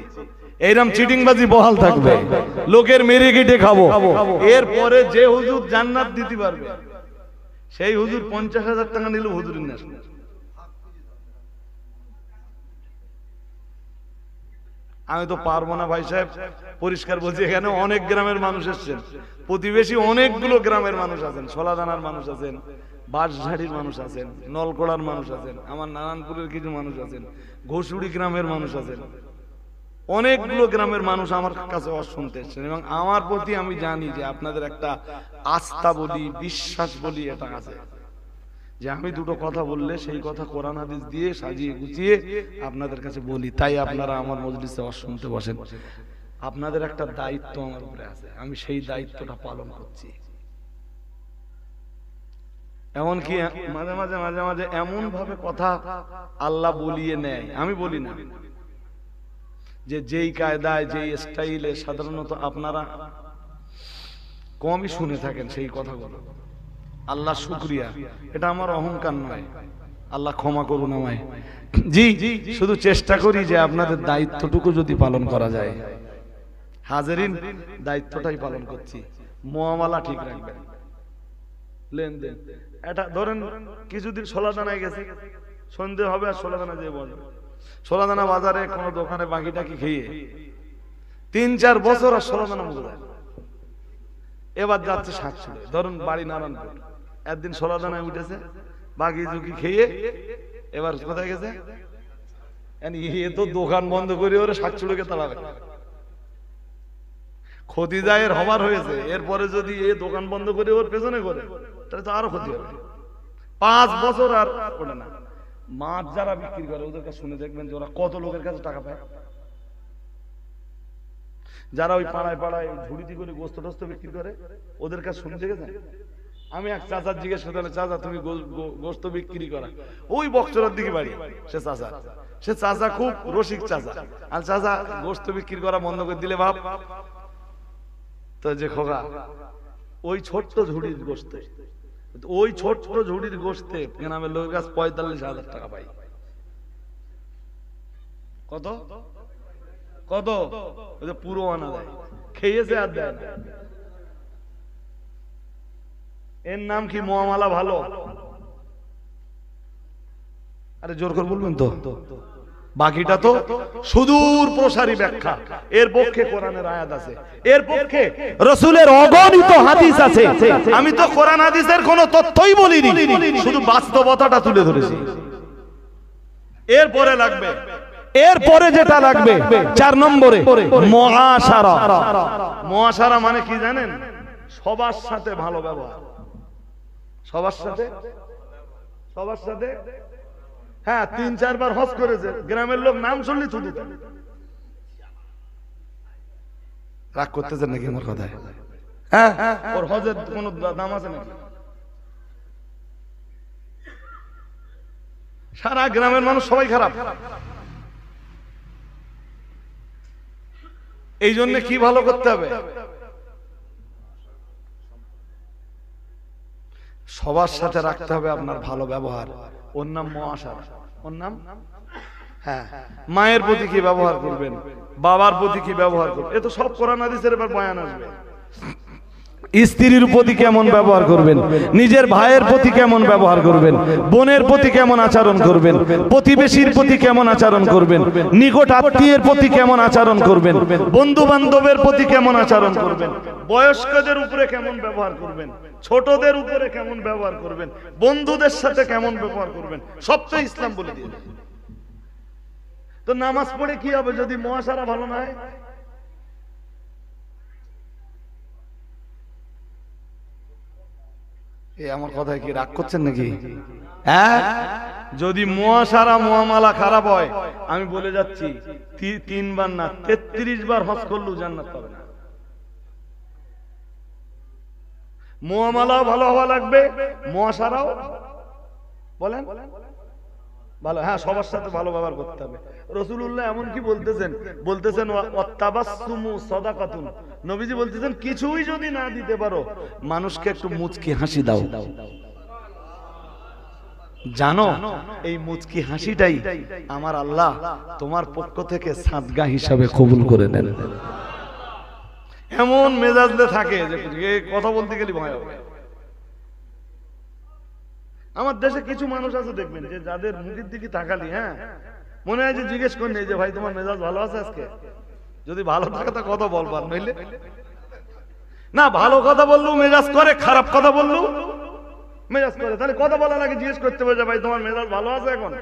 এইরকম চিটিংবাজি বহাল থাকবে, লোকের মেরে কেটে খাবো। এরপরে যে হুজুর জান্নাত দিতে পারবে সেই হুজুর 50,000 টাকা নিল হুজুরের নেশা। আমি তো পারবো না ভাই সাহেব, পরিষ্কার বলছি। এখানে অনেক গ্রামের মানুষ এসছেন, প্রতিবেশী অনেকগুলো গ্রামের মানুষ আছেন, সোলাদানার মানুষ আছেন, বাঁশঝাড়ির মানুষ আছেন, নলকোড়ার মানুষ আছেন, আমার নারায়ণপুরের কিছু মানুষ আছেন, ঘোষুড়ি গ্রামের মানুষ আছেন, অনেকগুলো গ্রামের মানুষ আমার কাছে শুনতে এসছেন। এবং আমার প্রতি আমি জানি যে আপনাদের একটা আস্থা বলি, বিশ্বাস বলি এটা আছে, যে আমি দুটো কথা বললে সেই কথা কোরআন হাদিস দিয়ে সাজিয়ে গুছিয়ে আপনাদের কাছে বলি, তাই আপনারা আমার মজলিসে শুনতে বসেন। আপনাদের একটা দায়িত্ব আমার উপরে আছে, আমি সেই দায়িত্বটা পালন করছি। এমনকি মাঝে মাঝে মাঝে মাঝে এমন ভাবে কথা আল্লাহ বলিয়ে নেয়, আমি বলি না, যে যেই কায়দায় যেই স্টাইলে সাধারণত আপনারা কমই শুনে থাকেন সেই কথাগুলো। আল্লাহ শুকরিয়া, এটা আমার অহংকার নয়, আল্লাহ ক্ষমা করুন আমায়। জি, শুধু চেষ্টা করি যে আপনাদের দায়িত্বটুকু যদি পালন করা যায়। হাজারিন, দায়িত্বটাই পালন করছি। মুআমালা ঠিক রাখবেন, লেনদেন। এটা ধরেন কিছুদিন সোলাদানায় গেছে, সন্দেহ হবে আর সোলাদানা যেয়ে বলবে, সোলাদানা বাজারে কোনো দোকানে বাকিটাকি খেয়ে 3-4 বছর আর সোলাদানা মুখে দেয়। এবার যাচ্ছে সাতছুড়ে, ধরুন বাড়ি নারায়ণপুর, একদিন সোলাদানায় উঠেছে, বাকি ঝুঁকি খেয়ে এবার কোথায় গেছে, এ তো দোকান বন্ধ করে ওরা সাতছুড়েকে তাড়াবে। ক্ষতি যায় এর হবার হয়েছে, এরপরে যদি এ দোকান বন্ধ করে ওর পেছনে করে তাহলে তো আরো ক্ষতি হবে। 5 বছর আর ওটা না। মাছ যারা বিক্রি করে ওদের কাছে শুনে দেখবেন যে ওরা কত লোকের কাছে টাকা পায়। যারা ওই পাড়ায় পাড়ায় ঝুড়িতে করে গোস্ত টোস্ত বিক্রি করে ওদের কাছে শুনে দেখেছেন? আমি এক চাচার জিজ্ঞেস করতে, চাচা তুমি গোস্ত বিক্রি করা, ওই বক্সরের দিকে বাড়ি, সে চাচা খুব রসিক চাচা। আর চাচা গোস্ত বিক্রি করা বন্ধ করে দিলে ভাব তো যে খোকা, ওই ছোট্ট ঝুড়ির গোস্ত, ওই ছোট্ট ঝুড়ির গোস্তে গ্রামের লোকের কাছে 45,000 টাকা পাই। কত কত? পুরো আনা দেয়, খেয়েছে আর দেয় না। এর নাম কি মুআমালা ভালো? আরে জোর করে বলবেন তো। বাকিটা তো সুদূর প্রসারী ব্যাখ্যা, এর পক্ষে কোরআনের আয়াত আছে, এর পক্ষে রাসূলের অগণিত হাদিস আছে। আমি তো কোরআন হাদিসের কোনো তথ্যই বলিনি, শুধু বাস্তবতাটা তুলে ধরেছি। এরপরে লাগবে, এরপরে যেটা লাগবে 4 নম্বরে মুআশারা। মুআশারা মানে কি জানেন? সবার সাথে ভালো ব্যবহার, সবার সাথে, সবার সাথে। হ্যাঁ, 3-4 বার হজ করেছে, গ্রামের লোক নাম শুনলি থুতু দেয়। রাগ করতেছেন নাকি আমার কথায়? হ্যাঁ, ওর হজের কোনো দাম আছে নাকি? সারা গ্রামের মানুষ সবাই খারাপ। এই জন্য কি ভালো করতে হবে? সবার সাথে রাখতে হবে আপনার ভালো ব্যবহার। ওর নাম মুআশারা। ওর নাম, হ্যাঁ, মায়ের প্রতি কি ব্যবহার করবেন, বাবার প্রতি কি ব্যবহার করবেন, এ তো সব কোরআন হাদিসের এবার বয়ান আসবে। স্ত্রীর প্রতি কেমন ব্যবহার করবেন, নিজের ভাইয়ের প্রতি কেমন ব্যবহার করবেন, বোনের প্রতি কেমন আচরণ করবেন, প্রতিবেশীর প্রতি কেমন আচরণ করবেন, নিকট আত্মীয়ের প্রতি কেমন আচরণ করবেন, বন্ধু বান্ধবের প্রতি কেমন আচরণ করবেন, বয়স্কদের উপরে কেমন ব্যবহার করবেন, ছোটদের উপরে কেমন ব্যবহার করবেন, বন্ধুদের সাথে কেমন ব্যবহার করবেন, সব তো ইসলাম বলে দিয়েছে। তো নামাজ পড়ে কি হবে যদি মুআশারা ভালো না হয়? আমার কথায় কি রাগ করছেন নাকি? হ্যাঁ, যদি মুআশারা মুআমালা খারাপ হয়, আমি বলে যাচ্ছি 3 বার না 33 বার হজ করলেও জান্নাত পাবে না। মুআমালাও ভালো হওয়া লাগবে, মুআশারাও বলেন ভালো, হ্যাঁ সবার সাথে ভালো ব্যবহার করতে হবে। রাসূলুল্লাহ এমন কি বলতেছেন ওয়াত্তাবাসসুমু সাদাকাতুন, নবীজি বলতেছেন কিছুই যদি না দিতে পারো মানুষকে একটু মুচকি হাসি দাও। জানো এই মুচকি হাসিটাই আমার আল্লাহ তোমার পক্ষ থেকে সাদগা হিসাবে কবুল করে নেন। এমন মেজাজে থাকে যে কথা বলতে গেলে ভয় হবে। আমার দেশে কিছু মানুষ আছে দেখবেন যে যাদের মুখের দিকে তাকালি হ্যাঁ মনে হয় যে জিজ্ঞেস করেন যে ভাই তোমার মেজাজ ভালো আছে আজকে? যদি ভালো থাকে তা কথা বলবার, নইলে না। ভালো কথা বললেও মেজাজ করে, খারাপ কথা বললেও মেজাজ করে। তাহলে কথা বলার আগে জিজ্ঞেস করতে হবে যে ভাই তোমার মেজাজ ভালো আছে এখন?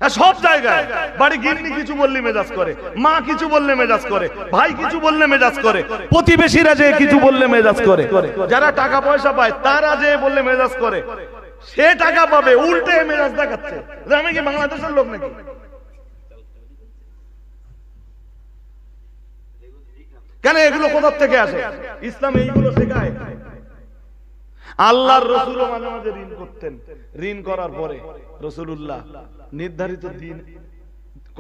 সব জায়গায় বাড়ি গিন্নি কিছু বললে মেজাজ করে, মা কিছু বললে মেজাজ করে, ভাই কিছু বললে মেজাজ করে, প্রতিবেশীরা যে কিছু বললে মেজাজ করে, যারা টাকা পয়সা পায় তারা যে বললে মেজাজ করে, সে টাকা পাবে উল্টে মেজাজ দেখাচ্ছে। আমি কি বাংলাদেশের লোক নাকি? কেন এগুলো কোথা থেকে আসে? ইসলাম এইগুলো শেখায়। আল্লাহর রাসূলও মাঝে মাঝে ঋণ করতেন। ঋণ করার পরে রাসূলুল্লাহ নির্ধারিত দিন,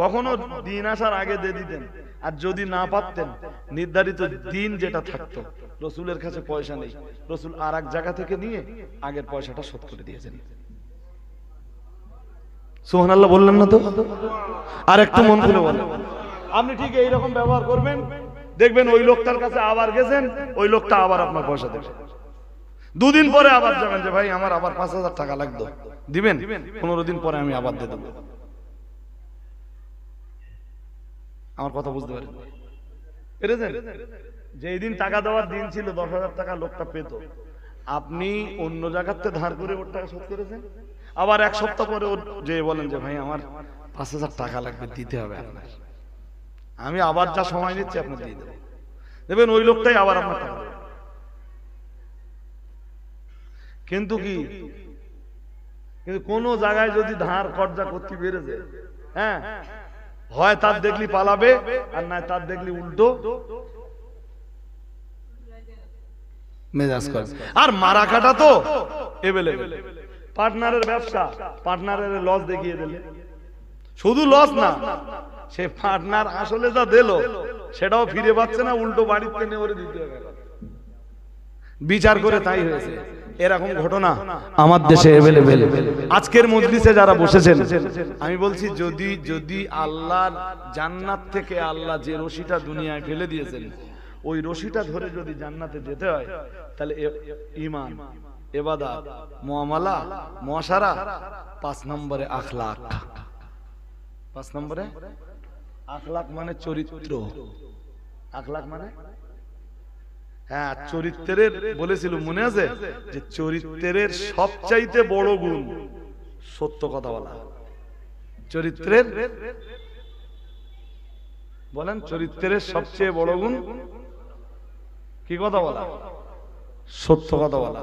কখনো দিন আসার আগে দিয়ে দিতেন, আর যদি না পারতেন নির্ধারিত দিন যেটা থাকতো, রাসূলের কাছে পয়সা নেই, রাসূল আর এক জায়গা থেকে নিয়ে আগের পয়সাটা শোধ করে দিয়েছেন। সুবহানাল্লাহ বললেন না তো? আর একটু মন খুলে বলেন। আপনি ঠিক এইরকম ব্যবহার করবেন, দেখবেন ওই লোকটার কাছে আবার গেছেন, ওই লোকটা আবার আপনার পয়সা দেবে। দুদিন পরে আবার যাবেন যে ভাই আমার আবার 5000 টাকা লাগতো, দিবেন? 15 দিন পরে আমি আবার দিয়ে দেবো। আমার কথা বুঝতে পারেন? পেরেছেন? যেই দিন টাকা দেওয়ার দিন ছিল 10,000 টাকা লোকটা পেত, আপনি অন্য জায়গাতে ধার করে ওর টাকা শোধ করেছেন। আবার এক সপ্তাহ পরে ওর যে বলেন যে ভাই আমার 5000 টাকা লাগবে, দিতে হবে আপনার, আমি আবার যা সময় নিচ্ছি আপনার দিয়ে দেবো। দেখবেন ওই লোকটাই আবার আপনার টাকা দেবে। কিন্তু কোন জায়গায় যদি ধার কর্জা করতে বেড়েছে, হ্যাঁ হয় তার দেখলি পালাবে, আর না তার দেখলি উল্টো মেজাজ করে। আর মারা কাটা তো এভেলেবেল। পার্টনারের ব্যবসা, পার্টনারের লস দেখিয়ে দিলে, শুধু লস না, সে পার্টনার আসলে যা দিল সেটাও ফিরে পাচ্ছে না, উল্টো বাড়িতে নিয়ে ওরে দিতে হবে। বিচার করে তাই হয়েছে। এরকম ঘটনা আমার দেশে এভেলেবেল। আজকের মজলিসে যারা বসেছেন, আমি বলছি যদি আল্লাহর জান্নাত থেকে আল্লাহ যে রশিটা দুনিয়ায় ফেলে দিয়েছেন, ওই রশিটা ধরে যদি জান্নাতে যেতে হয়, তাহলে ঈমান, ইবাদত, মুআমালা, মুআশারা, 5 নম্বরে আখলাক। 5 নম্বরে আখলাক মানে চরিত্র। আখলাক মানে হ্যাঁ চরিত্রের বলেছিল, মনে আছে যে চরিত্রের সবচাইতে বড় গুণ সত্য কথা বলা। চরিত্রের বলেন, চরিত্রের সবচেয়ে বড় গুণ কি কথা বলা? সত্য কথা বলা।